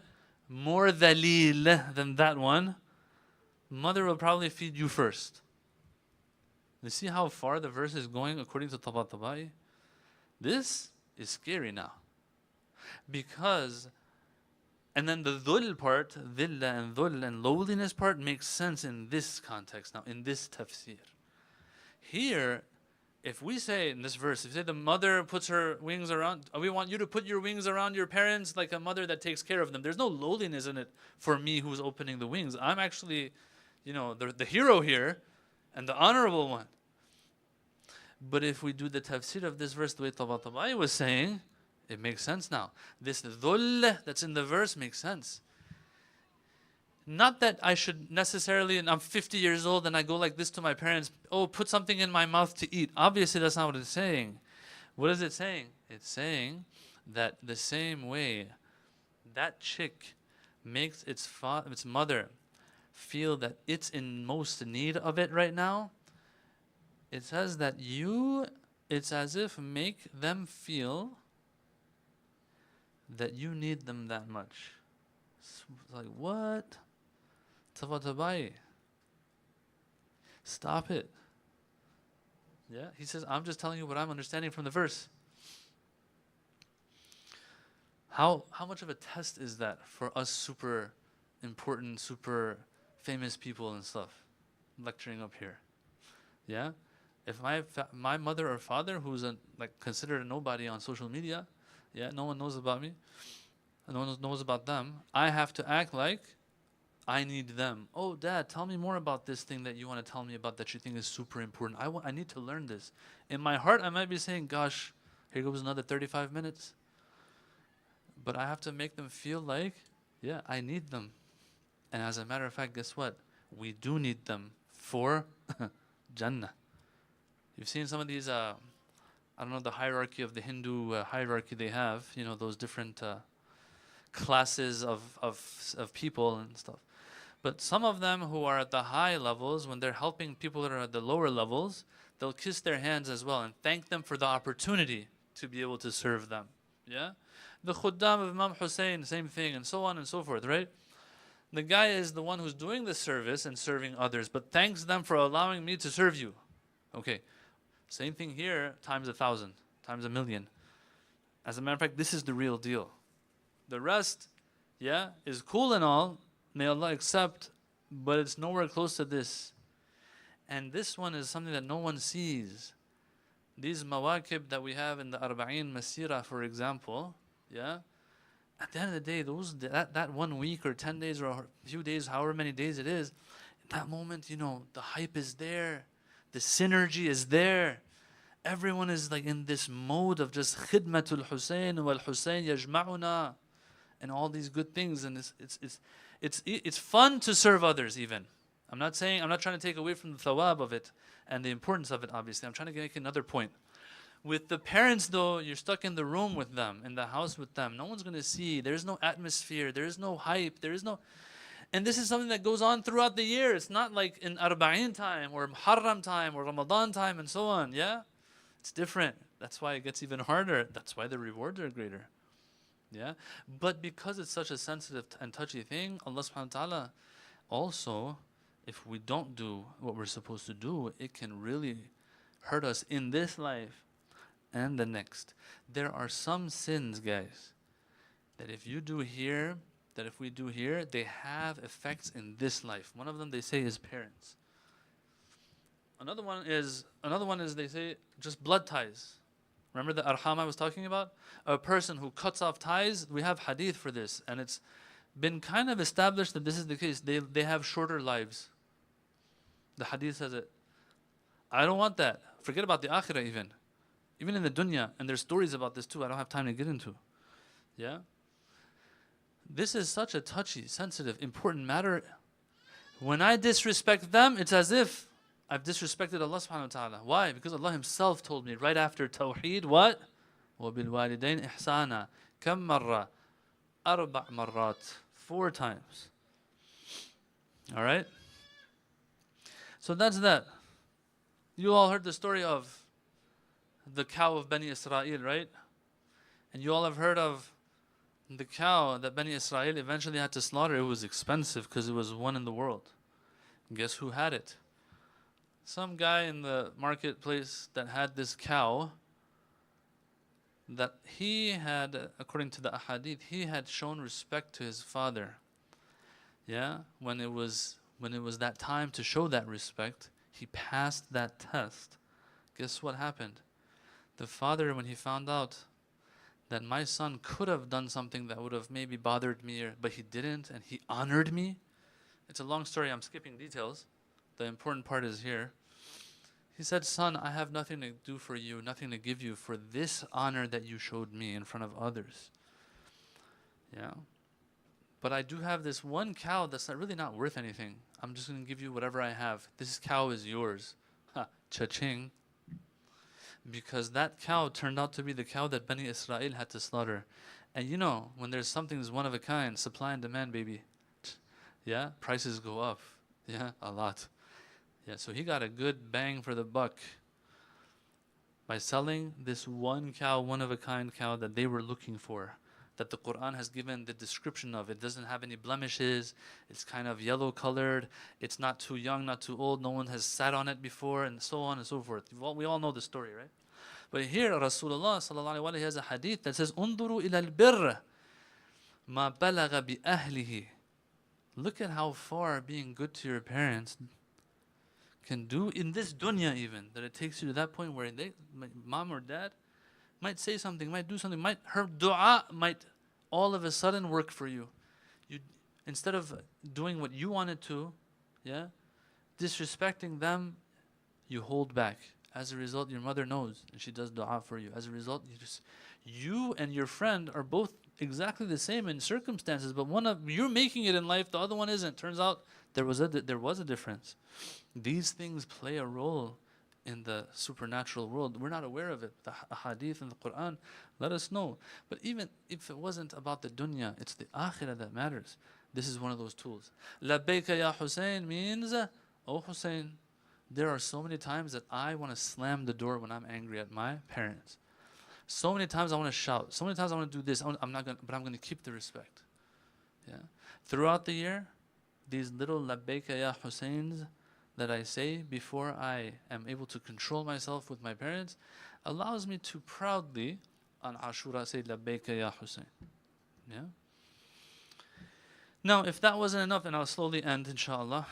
more dhalil than that one, mother will probably feed you first. You see how far the verse is going according to Tabatabai? This is scary now. Because, and then the dhul part, dhilla and dhul and lowliness part makes sense in this context now, in this tafsir. Here, if we say in this verse, if we say the mother puts her wings around, we want you to put your wings around your parents like a mother that takes care of them. There's no lowliness in it for me who's opening the wings. I'm actually, the hero here and the honorable one. But if we do the tafsir of this verse the way Tabatabai was saying, it makes sense now. This dhul that's in the verse makes sense. Not that I should necessarily, and I'm 50 years old and I go like this to my parents, oh, put something in my mouth to eat. Obviously, that's not what it's saying. What is it saying? It's saying that the same way that chick makes its mother feel that it's in most need of it right now, it says that it's as if make them feel that you need them that much. It's like, what? Tabatabai. Stop it. Yeah, he says, I'm just telling you what I'm understanding from the verse. How much of a test is that for us super important, super famous people and stuff lecturing up here? Yeah? If my mother or father, who's considered a nobody on social media, yeah, no one knows about me, no one knows about them, I have to act like I need them. Oh, Dad, tell me more about this thing that you want to tell me about that you think is super important. I need to learn this. In my heart, I might be saying, gosh, here goes another 35 minutes. But I have to make them feel like, yeah, I need them. And as a matter of fact, guess what? We do need them for Jannah. You've seen some of these, I don't know, the hierarchy of the Hindu hierarchy they have, those different classes of people and stuff. But some of them who are at the high levels, when they're helping people that are at the lower levels, they'll kiss their hands as well and thank them for the opportunity to be able to serve them. Yeah? The Khuddam of Imam Hussein, same thing, and so on and so forth, right? The guy is the one who's doing the service and serving others, but thanks them for allowing me to serve you. Okay, same thing here, times 1,000, times 1,000,000. As a matter of fact, this is the real deal. The rest, yeah, is cool and all, may Allah accept, but it's nowhere close to this. And this one is something that no one sees. These mawakib that we have in the Arba'in Masira, for example, yeah, at the end of the day, that 1 week or 10 days or a few days, however many days it is, in that moment, you know, the hype is there, the synergy is there. Everyone is like in this mode of just khidmatul Hussein wal Hussein yajma'una and all these good things, and it's fun to serve others even. I'm not trying to take away from the thawab of it and the importance of it, obviously. I'm trying to make another point. With the parents, though, you're stuck in the room with them, in the house with them. No one's going to see. There's no atmosphere. There's no hype. There is no... And this is something that goes on throughout the year. It's not like in Arba'in time or Muharram time or Ramadan time and so on, yeah? It's different. That's why it gets even harder. That's why the rewards are greater, yeah? But because it's such a sensitive and touchy thing, Allah subhanahu wa ta'ala also, if we don't do what we're supposed to do, it can really hurt us in this life and the next. There are some sins, guys, that if you do here, that if we do here, they have effects in this life. One of them they say is parents. Another one is they say just blood ties. Remember the arham I was talking about? A person who cuts off ties, we have hadith for this, and it's been kind of established that this is the case. They have shorter lives. The hadith says it. I don't want that. Forget about the akhirah even. Even in the dunya, and there's stories about this too, I don't have time to get into. Yeah? This is such a touchy, sensitive, important matter. When I disrespect them, it's as if I've disrespected Allah subhanahu wa ta'ala. Why? Because Allah Himself told me right after Tawheed, what? وَبِالْوَالِدَيْنِ إِحْسَانًا كَمْ مَرَّةً أَرْبَعْ مَرَّات 4 times. Alright? So that's that. You all heard the story of the cow of Bani Israel, right? And you all have heard of the cow that Bani Israel eventually had to slaughter. It was expensive because it was one in the world. And guess who had it? Some guy in the marketplace that had this cow that he had, according to the ahadith, he had shown respect to his father. Yeah? When it was that time to show that respect, he passed that test. Guess what happened? The father, when he found out that my son could have done something that would have maybe bothered me, but he didn't, and he honored me. It's a long story, I'm skipping details. The important part is here. He said, son, I have nothing to do for you, nothing to give you for this honor that you showed me in front of others. Yeah. But I do have this one cow that's really not worth anything. I'm just going to give you whatever I have. This cow is yours. Ha, cha-ching. Because that cow turned out to be the cow that Bani Israel had to slaughter. And you know, when there's something that's one of a kind, supply and demand, baby. Yeah, prices go up. Yeah, a lot. Yeah, so he got a good bang for the buck by selling this one cow, one of a kind cow that they were looking for, that the Quran has given the description of. It doesn't have any blemishes. It's kind of yellow colored. It's not too young, not too old. No one has sat on it before, and so on and so forth. We all know the story, right? But here, Rasulullah sallallahu alaihi wasallam has a hadith that says, "Unduru ila al-birr ma balagha bi ahlihi." Look at how far being good to your parents can do in this dunya even, that it takes you to that point where mom or dad might say something, might do something, her dua might all of a sudden work for you. You, instead of doing what you wanted to, yeah, disrespecting them, you hold back. As a result, your mother knows and she does dua for you. As a result, you and your friend are both exactly the same in circumstances, but you're making it in life, the other one isn't. Turns out there was a difference. These things play a role in the supernatural world. We're not aware of it. The hadith and the Quran let us know. But even if it wasn't about the dunya, it's the akhirah that matters. This is one of those tools. Labbaika ya Hussein means, oh Hussein. There are so many times that I want to slam the door when I'm angry at my parents. So many times I want to shout. So many times I want to do this. I'm not going, but I'm going to keep the respect. Yeah. Throughout the year, these little labbaika ya Husseins that I say before I am able to control myself with my parents allows me to proudly on Ashura say labbaika ya Hussein. Yeah. Now, if that wasn't enough, and I'll slowly end, inshallah.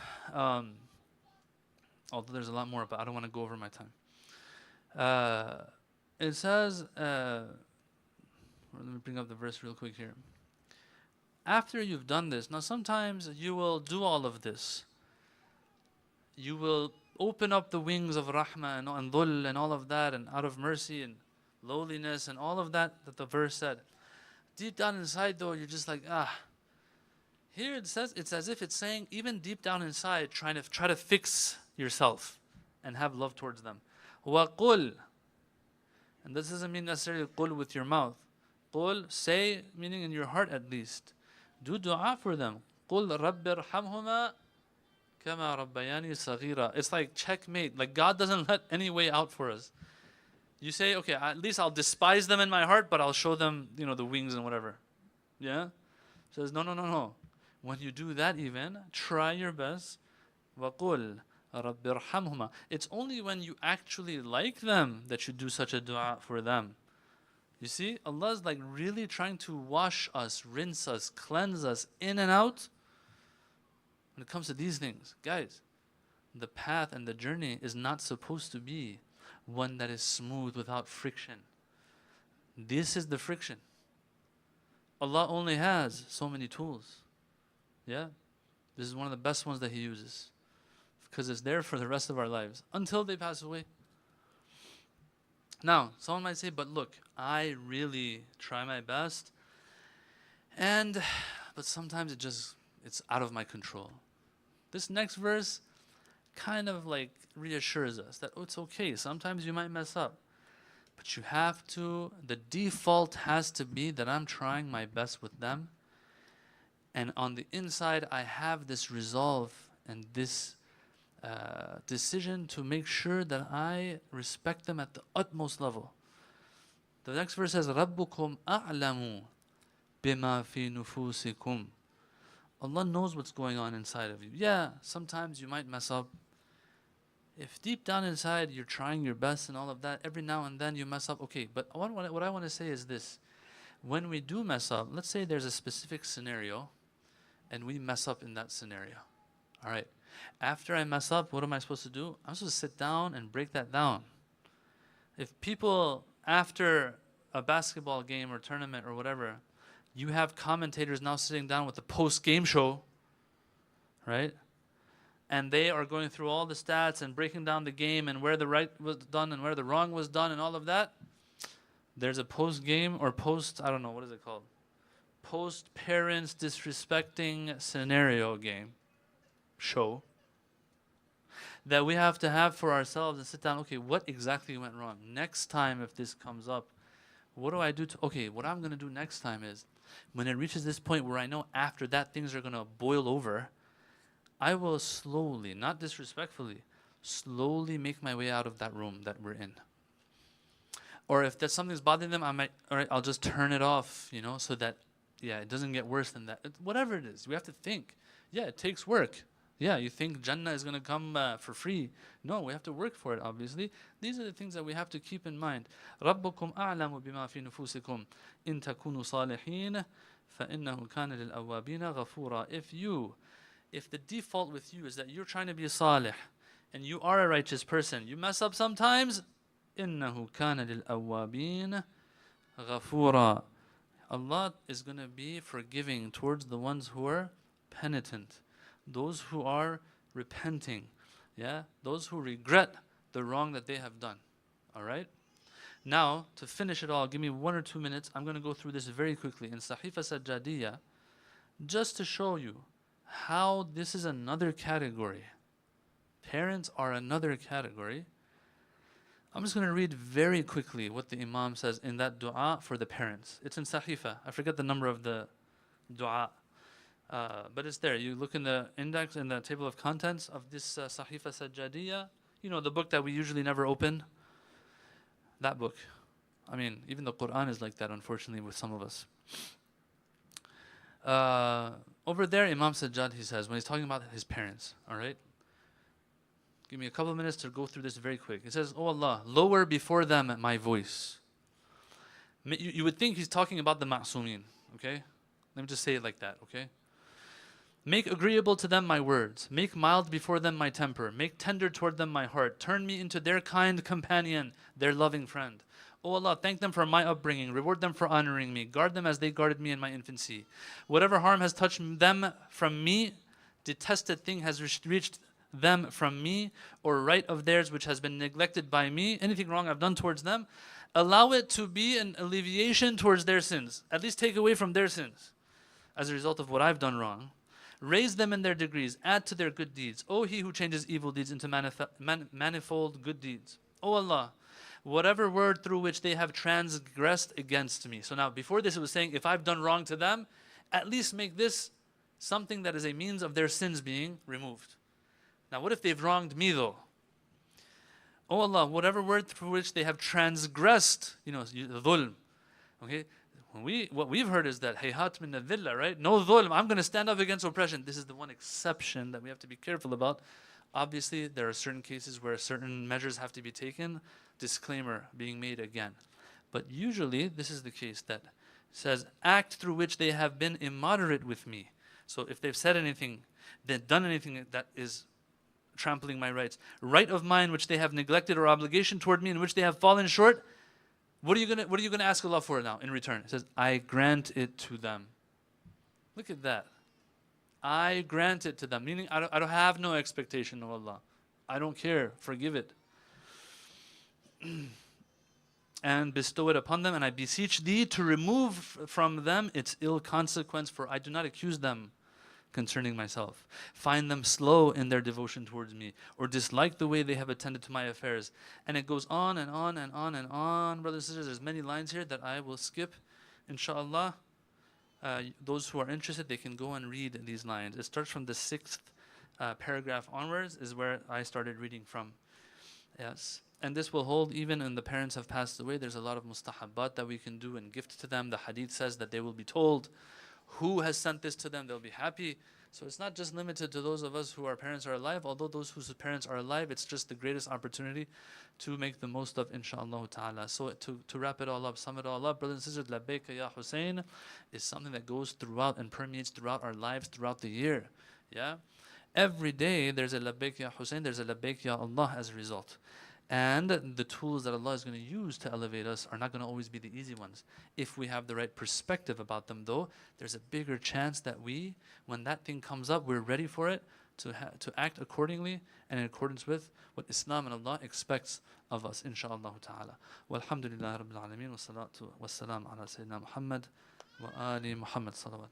Although there's a lot more, but I don't want to go over my time. It says, let me bring up the verse real quick here. After you've done this, now sometimes you will do all of this. You will open up the wings of rahmah and dhul and all of that, and out of mercy and lowliness and all of that the verse said. Deep down inside though, you're just like, Here it says, it's as if it's saying, even deep down inside, try to fix yourself and have love towards them. وَقُلْ, and this doesn't mean necessarily qul with your mouth. Qul, say, meaning in your heart at least. Do dua for them. قُلْ رَبِّ ارْحَمْهُمَا كَمَا رَبَّيَانِي صَغِيرًا. It's like checkmate. Like God doesn't let any way out for us. You say, okay, at least I'll despise them in my heart, but I'll show them, the wings and whatever. Yeah? Says, no. When you do that even, try your best. وَقُلْ رَبِّ ارْحَمْهُمَا. It's only when you actually like them that you do such a dua for them. You see, Allah is like really trying to wash us, rinse us, cleanse us in and out. When it comes to these things, guys, the path and the journey is not supposed to be one that is smooth without friction. This is the friction. Allah only has so many tools. Yeah? This is one of the best ones that He uses. Because it's there for the rest of our lives. Until they pass away. Now, someone might say, but look, I really try my best. But sometimes it's out of my control. This next verse kind of like reassures us that, it's okay. Sometimes you might mess up. But you have to, the default has to be that I'm trying my best with them. And on the inside, I have this resolve and this decision to make sure that I respect them at the utmost level. The next verse says, رَبُّكُمْ أَعْلَمُ بِمَا فِي نُفُوسِكُمْ. Allah knows what's going on inside of you. Yeah, sometimes you might mess up. If deep down inside you're trying your best and all of that, every now and then you mess up, okay. But what I want to say is this. When we do mess up, let's say there's a specific scenario and we mess up in that scenario. All right. After I mess up, what am I supposed to do? I'm supposed to sit down and break that down. If people, after a basketball game or tournament or whatever, you have commentators now sitting down with the post-game show, right? And they are going through all the stats and breaking down the game and where the right was done and where the wrong was done and all of that. There's a post-game or I don't know, what is it called? Post-parents disrespecting scenario game show that we have to have for ourselves and sit down, okay, what exactly went wrong? Next time if this comes up, what do I do what I'm going to do next time is, when it reaches this point where I know after that things are going to boil over, I will slowly, not disrespectfully, slowly make my way out of that room that we're in. Or if there's something's bothering them, I'll just turn it off, so that, it doesn't get worse than that. Whatever it is, we have to think. Yeah, it takes work. Yeah, you think Jannah is going to come for free. No, we have to work for it, obviously. These are the things that we have to keep in mind. رَبُّكُمْ أَعْلَمُ بِمَا فِي نُفُوسِكُمْ إِن تَكُونُوا صَالِحِينَ فَإِنَّهُ كَانَ لِلْأَوَّابِينَ غَفُورًا. If the default with you is that you're trying to be a salih, and you are a righteous person, you mess up sometimes, إِنَّهُ كَانَ لِلْأَوَّابِينَ غَفُورًا. Allah is going to be forgiving towards the ones who are penitent, those who are repenting, those who regret the wrong that they have done. All right? Now, to finish it all, give me 1 or 2 minutes. I'm going to go through this very quickly in Sahifa Sajjadiyya, just to show you how this is another category. Parents are another category I'm just going to read very quickly what the Imam says in that dua for the parents. It's in Sahifa. I forget the number of the dua, but it's there. You look in the index, in the table of contents of this Sahifa Sajjadiyya, you know, the book that we usually never open. That book. I mean, even the Quran is like that, unfortunately, with some of us. Over there, Imam Sajjad, he says, when he's talking about his parents, all right? Give me a couple of minutes to go through this very quick. He says, "Oh Allah, lower before them my voice." You would think he's talking about the ma'sumin, okay? Let me just say it like that, okay? "Make agreeable to them my words. Make mild before them my temper. Make tender toward them my heart. Turn me into their kind companion, their loving friend. O Allah, thank them for my upbringing. Reward them for honoring me. Guard them as they guarded me in my infancy. Whatever harm has touched them from me, detested thing has reached them from me, or right of theirs which has been neglected by me, anything wrong I've done towards them, allow it to be an alleviation towards their sins. At least take away from their sins as a result of what I've done wrong. Raise them in their degrees, add to their good deeds. O He who changes evil deeds into manifold good deeds. O Allah, whatever word through which they have transgressed against me." So now, before this it was saying, if I've done wrong to them, at least make this something that is a means of their sins being removed. Now, what if they've wronged me though? "O Allah, whatever word through which they have transgressed," you know, dhulm. Okay? What we've heard is that, hayhat min al-dhilla, right? No dhulm, I'm going to stand up against oppression. This is the one exception that we have to be careful about. Obviously, there are certain cases where certain measures have to be taken. Disclaimer being made again. But usually, this is the case that says, act through which they have been immoderate with me. So if they've said anything, they've done anything that is trampling my rights, right of mine which they have neglected, or obligation toward me in which they have fallen short, what are you gonna ask Allah for now in return? It says, I grant it to them. Look at that. I grant it to them, meaning I don't have no expectation of Allah. I don't care. Forgive it. And bestow it upon them, and I beseech thee to remove from them its ill consequence, for I do not accuse them concerning myself. Find them slow in their devotion towards me, or dislike the way they have attended to my affairs. And it goes on and on and on and on. Brothers and sisters, there's many lines here that I will skip, inshallah. Those who are interested, they can go and read these lines. It starts from the 6th paragraph onwards, is where I started reading from. Yes. And this will hold even when the parents have passed away. There's a lot of mustahabbat that we can do and gift to them. The hadith says that they will be told who has sent this to them. They'll be happy. So it's not just limited to those of us who our parents are alive. Although those whose parents are alive, it's just the greatest opportunity to make the most of, inshaAllah ta'ala. So to wrap it all up, sum it all up, brothers and sisters, Labbaika Ya Hussein is something that goes throughout and permeates throughout our lives throughout the year. Yeah? Every day there's a Labbaik Ya Hussein, there's a Labbaik Ya Allah as a result. And the tools that Allah is going to use to elevate us are not going to always be the easy ones. If we have the right perspective about them though, there's a bigger chance that we, when that thing comes up, we're ready for it to act accordingly and in accordance with what Islam and Allah expects of us, inshaAllah ta'ala. Walhamdulillah Rabbil Alameen, wa salatu wa salam ala Sayyidina Muhammad wa ali Muhammad salawat.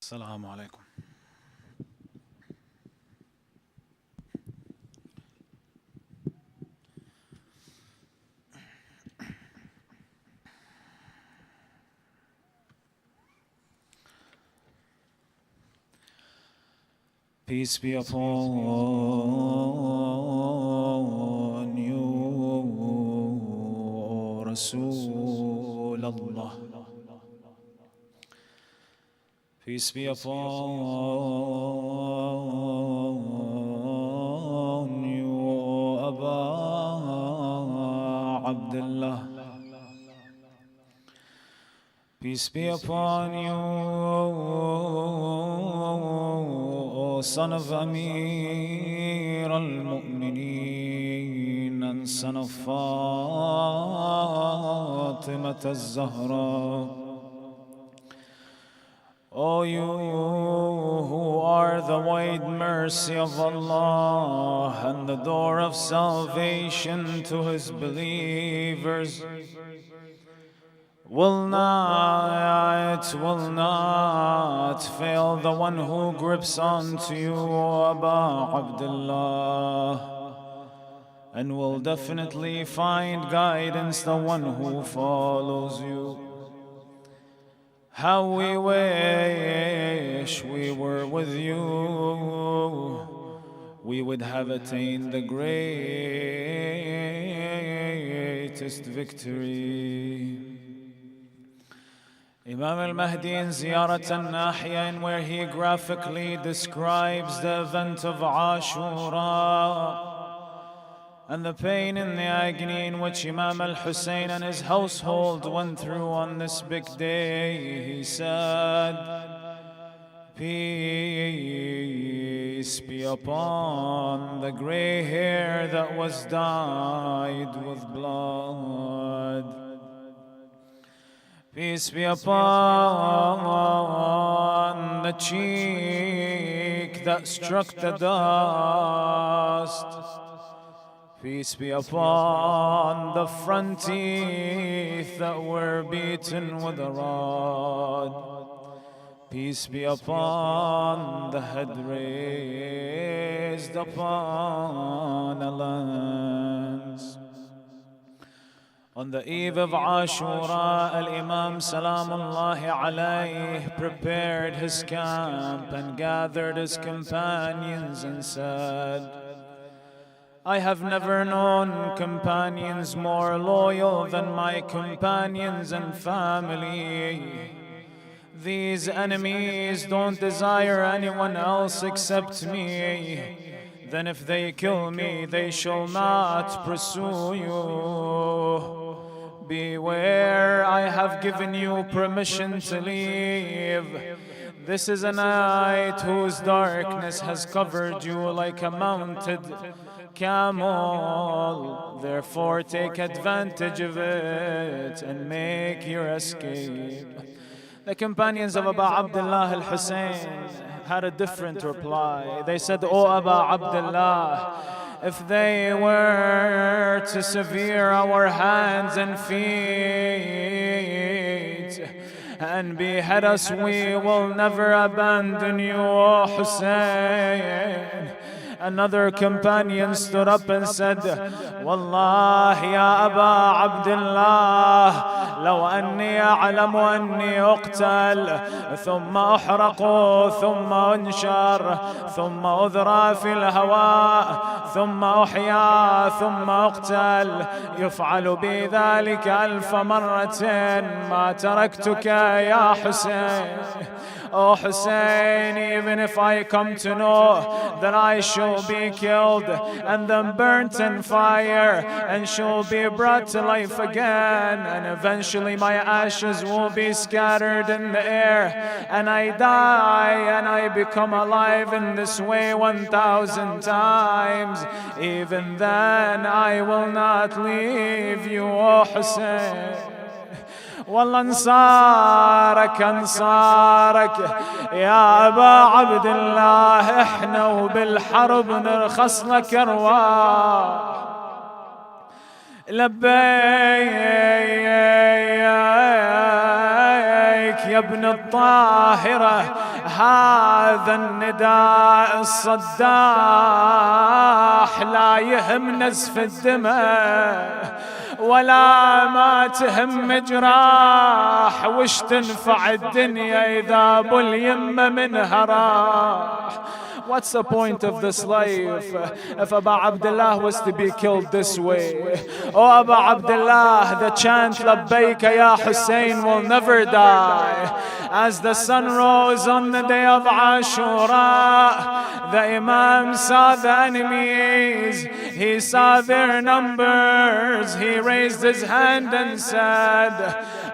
السلام عليكم. Peace be upon you, O Rasulullah. Peace be upon you, O Aba Abdullah. Peace be upon you, O son of Amir al-Mu'mineen and son of Fatima al-Zahra. O you who are the wide mercy of Allah and the door of salvation to His believers, will not fail the one who grips onto you, O Aba Abdullah, and will definitely find guidance the one who follows you. How we wish we were with you, we would have attained the greatest victory. Imam al-Mahdi in Ziyarat al-Nahiya, where he graphically describes the event of Ashura and the pain and the agony in which Imam al-Hussein and his household went through on this big day, he said, "Peace be upon the gray hair that was dyed with blood. Peace be upon the cheek that struck the dust. Peace be upon the front teeth that were beaten with a rod. Peace be upon the head raised upon a lance." On the eve of Ashura, Al-Imam Salamullahi alayhi prepared his camp and gathered his companions and said, "I have never known companions more loyal than my companions and family. These enemies don't desire anyone else except me. Then if they kill me, they shall not pursue you. Beware, I have given you permission to leave. This is a night whose darkness has covered you like a mounted camel. Therefore take advantage of it and make your escape." The companions of Abu Abdullah al-Hussein had a different reply. They said, "O Abu Abdullah, if they were to sever our hands and feet and behead us, we will never abandon you, O Hussein." Another companion stood up and said, "Wallahi ya Aba Abdullah, لو أني أعلم أني أقتل ثم أحرق ثم أنشر ثم أذرى في الهواء ثم أحيا ثم أقتل يفعل بي ذلك 1000 مرة ما تركتك يا حسين." Oh Hussein, even if I come to know that I shall be killed and then burnt in fire and shall be brought to life again, and eventually my ashes will be scattered in the air and I die and I become alive in this way 1000 times, even then I will not leave you, oh Hussein. والله انصارك يا أبا عبد الله، احنا وبالحرب نرخص لك أرواح. لبيك يا ابن الطاهرة، هذا النداء الصداح لا يهم نزف الدماء ولا ما تهم جراح، وش تنفع الدنيا إذا أبو اليمة منها راح. What's the point of this life if Abu Abdullah was to be killed this way? Oh Abu Abdullah, the chant Labbayka Ya Hussein will never die. As the sun rose on the day of Ashura, the Imam saw the enemies, he saw their numbers, he raised his hand and said,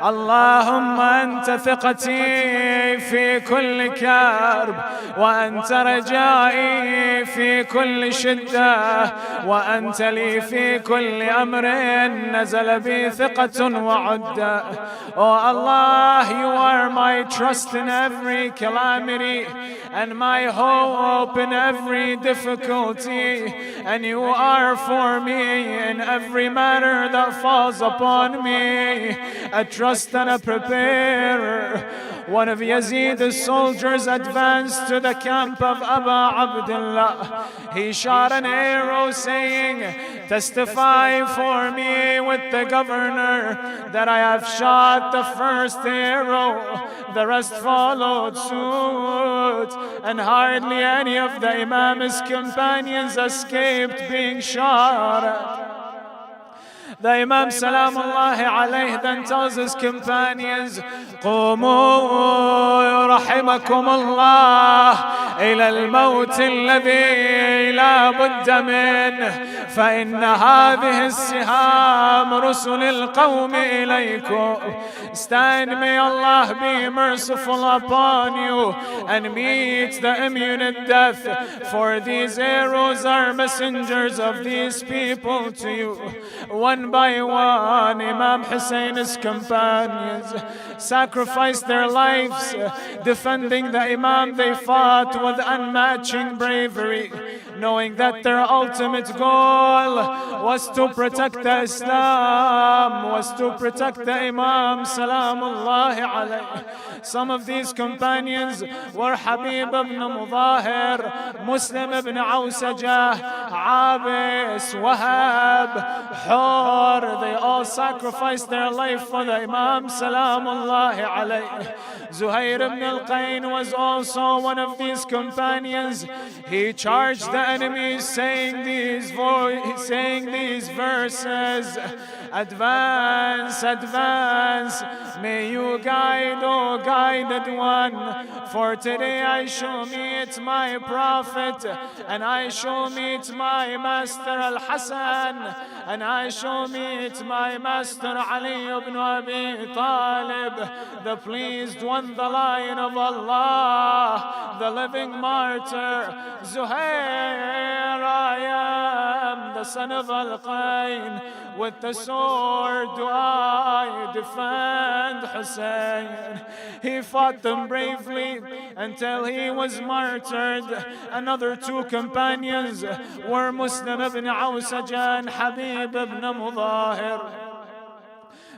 اللهم أنت ثقتي في كل كرب، وأنت رجائي في كل شدة، وأنت لي في كل أمر نزل بي ثقة وعدة. Oh Allah, you are my trust in every calamity and my hope in every difficulty, and you are for me in every matter that falls upon me, a trust and a preparer. One of Yazid's soldiers advanced to the camp of Aba Abdullah. He shot an arrow saying, testify for me with the governor that I have shot the first arrow. The rest followed suit, and hardly any of the Imam's companions escaped being shot at. The Imam Salamullahi alayhi then tells his companions, قوموا رحمكم الله إلى الموت الذي لا بد منه، فإن هذه السهام رسل القوم إليكم. Stand, may Allah be merciful upon you and meet the imminent death, for these arrows are messengers of these people to you. One by one, Imam Hussein's companions sacrificed their lives defending the Imam. They fought with unmatching bravery, knowing that their ultimate goal was to protect the Islam, was to protect the Imam Salamullahi alayhi. Some of these companions were Habib ibn Mudahir, Muslim ibn Awsajah, Abis, Wahab, Hur. They all sacrificed their life for the Imam Salamullahi alayhi. Zuhair ibn al-Qayn was also one of these companions. He charged the enemy saying these verses, advance, advance, may you guide, O guided one, for today I shall meet my prophet, and I shall meet my master al-Hasan, and I shall meet my master Ali ibn Abi Talib, the pleased one, the lion of Allah, the living martyr. Zuhair, I am the son of Al-Qayn, with the sword do I defend Hussein. He fought them bravely until he was martyred. Another two companions were Muslim ibn Awsajah and Habib ibn Mudahir.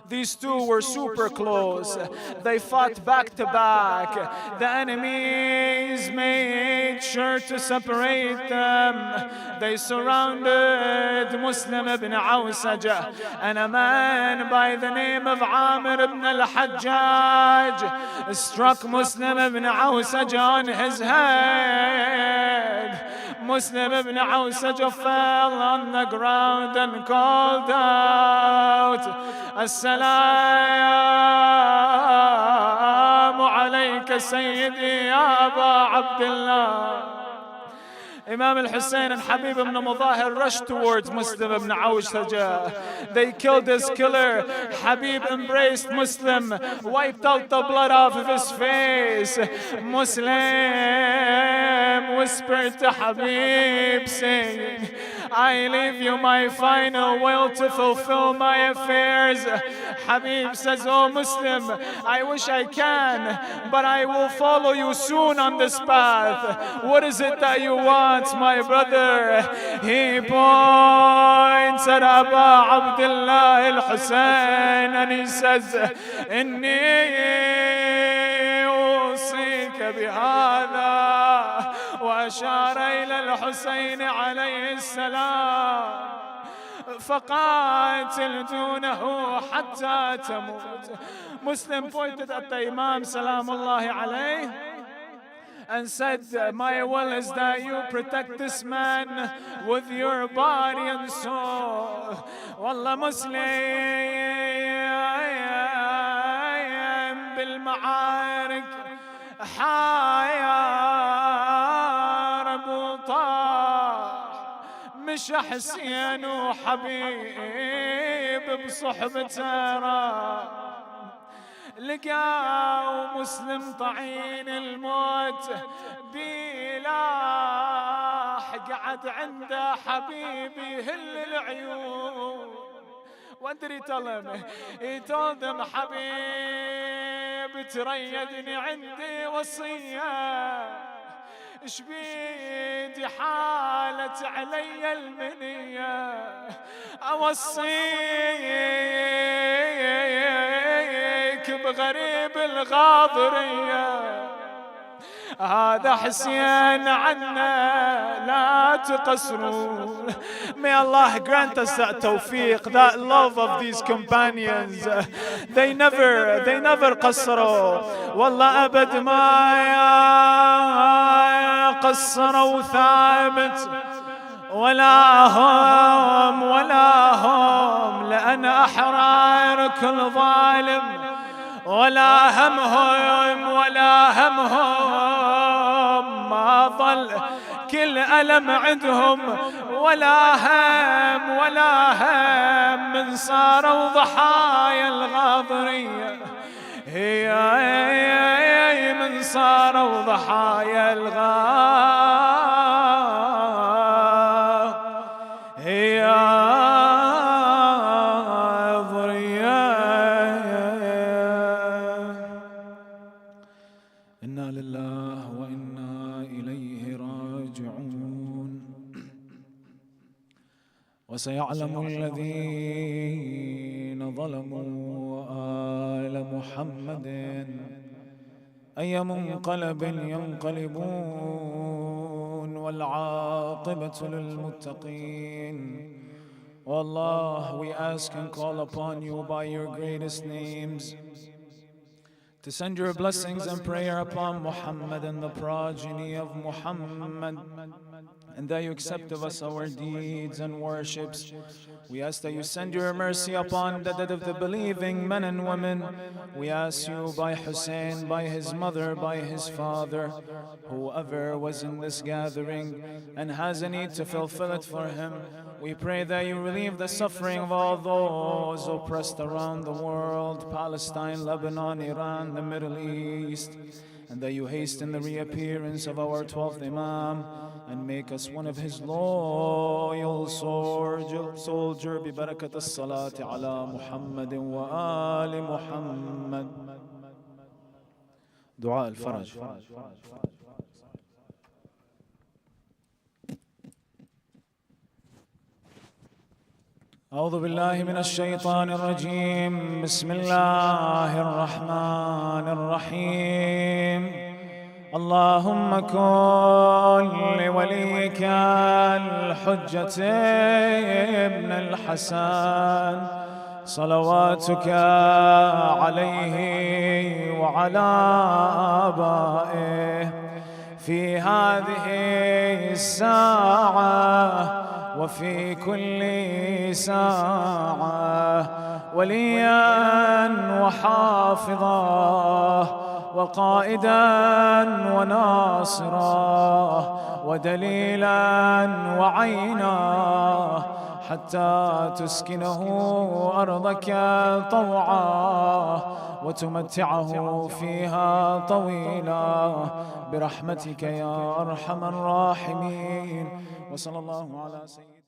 These two were super close. They fought back to back. The enemies made sure to separate them. They surrounded Muslim ibn Awsajah, and a man by the name of Amir ibn al-Hajjaj struck Muslim ibn Awsajah on his head. Muslim ibn Awsajah fell on the ground and called out, As-salamu alayka Sayyidi Aba Abdullah. Imam al-Hussein and Habib ibn Mudahir rushed towards Muslim ibn Awsajah. They killed his killer. Habib embraced Muslim, wiped out the blood off of his face. Muslim whispered to Habib, saying, I leave you my final will to fulfill my affairs. Habib says, oh Muslim, I wish I can, but I will follow you soon on this path. What is it that you want, my brother? He points at Aba Abdullah al-Husayn and he says, Inni usika bihada. وأشار إلى الحسين عليه السلام فقاتل دونه حتى تموت. Muslim pointed at the Imam Salamullahi alayhi and said, my will is that you protect this man with your body and soul. Wallah, Muslim بالمعارك حارب وطاح، مش حسين وحبيب بصحبته راح. لقاو مسلم طعين الموت بيلاح، قعد عنده حبيبي هل العيون وادري طلبه يتوذم حبيب تريدني عندي وصيه، اش بيدي حالت علي المنية، اوصيك بغريب الغاضرية، هذا حسين عنا لا تقصرون. May Allah grant us that tawfiq, that love of these companions. They never قصروا والله أبد ما قصروا ثابت ولا هم لأن أحرار كل ظالم، ولا همهم ما ظل كل ألم عندهم، ولا هم من صاروا ضحايا الغاضرية، هي من صاروا ضحايا إنا لله وإنا إليه راجعون. وسيعلم الذين ظلموا آل محمد أي منقلب ينقلبون، والعاقبة للمتقين. O Allah, we ask and call upon you by your greatest names to send your blessings and prayer upon Muhammad and the progeny of Muhammad, and that you accept of us our deeds and worships. We ask that you send your mercy upon the dead of the believing men and women. We ask you by Hussein, by his mother, by his father, whoever was in this gathering and has a need to fulfill it for him. We pray that you relieve the suffering of all those oppressed around the world, Palestine, Lebanon, Iran, the Middle East, and that you hasten the reappearance of our 12th Imam and make us one of his loyal soldier ببركة الصلاة على محمد وآل محمد. دعاء الفرج. أعوذ بالله من الشيطان الرجيم. بسم الله الرحمن الرحيم. اللهم كن لوليك الحجة ابن الحسن صلواتك عليه وعلى آبائه في هذه الساعة وفي كل ساعة وليا وحافظا وقائدا وناصرا ودليلا وعينا حتى تسكنه أرضك طوعا وتمتعه فيها طويلا برحمتك يا أرحم الراحمين. وصلى الله على سيدنا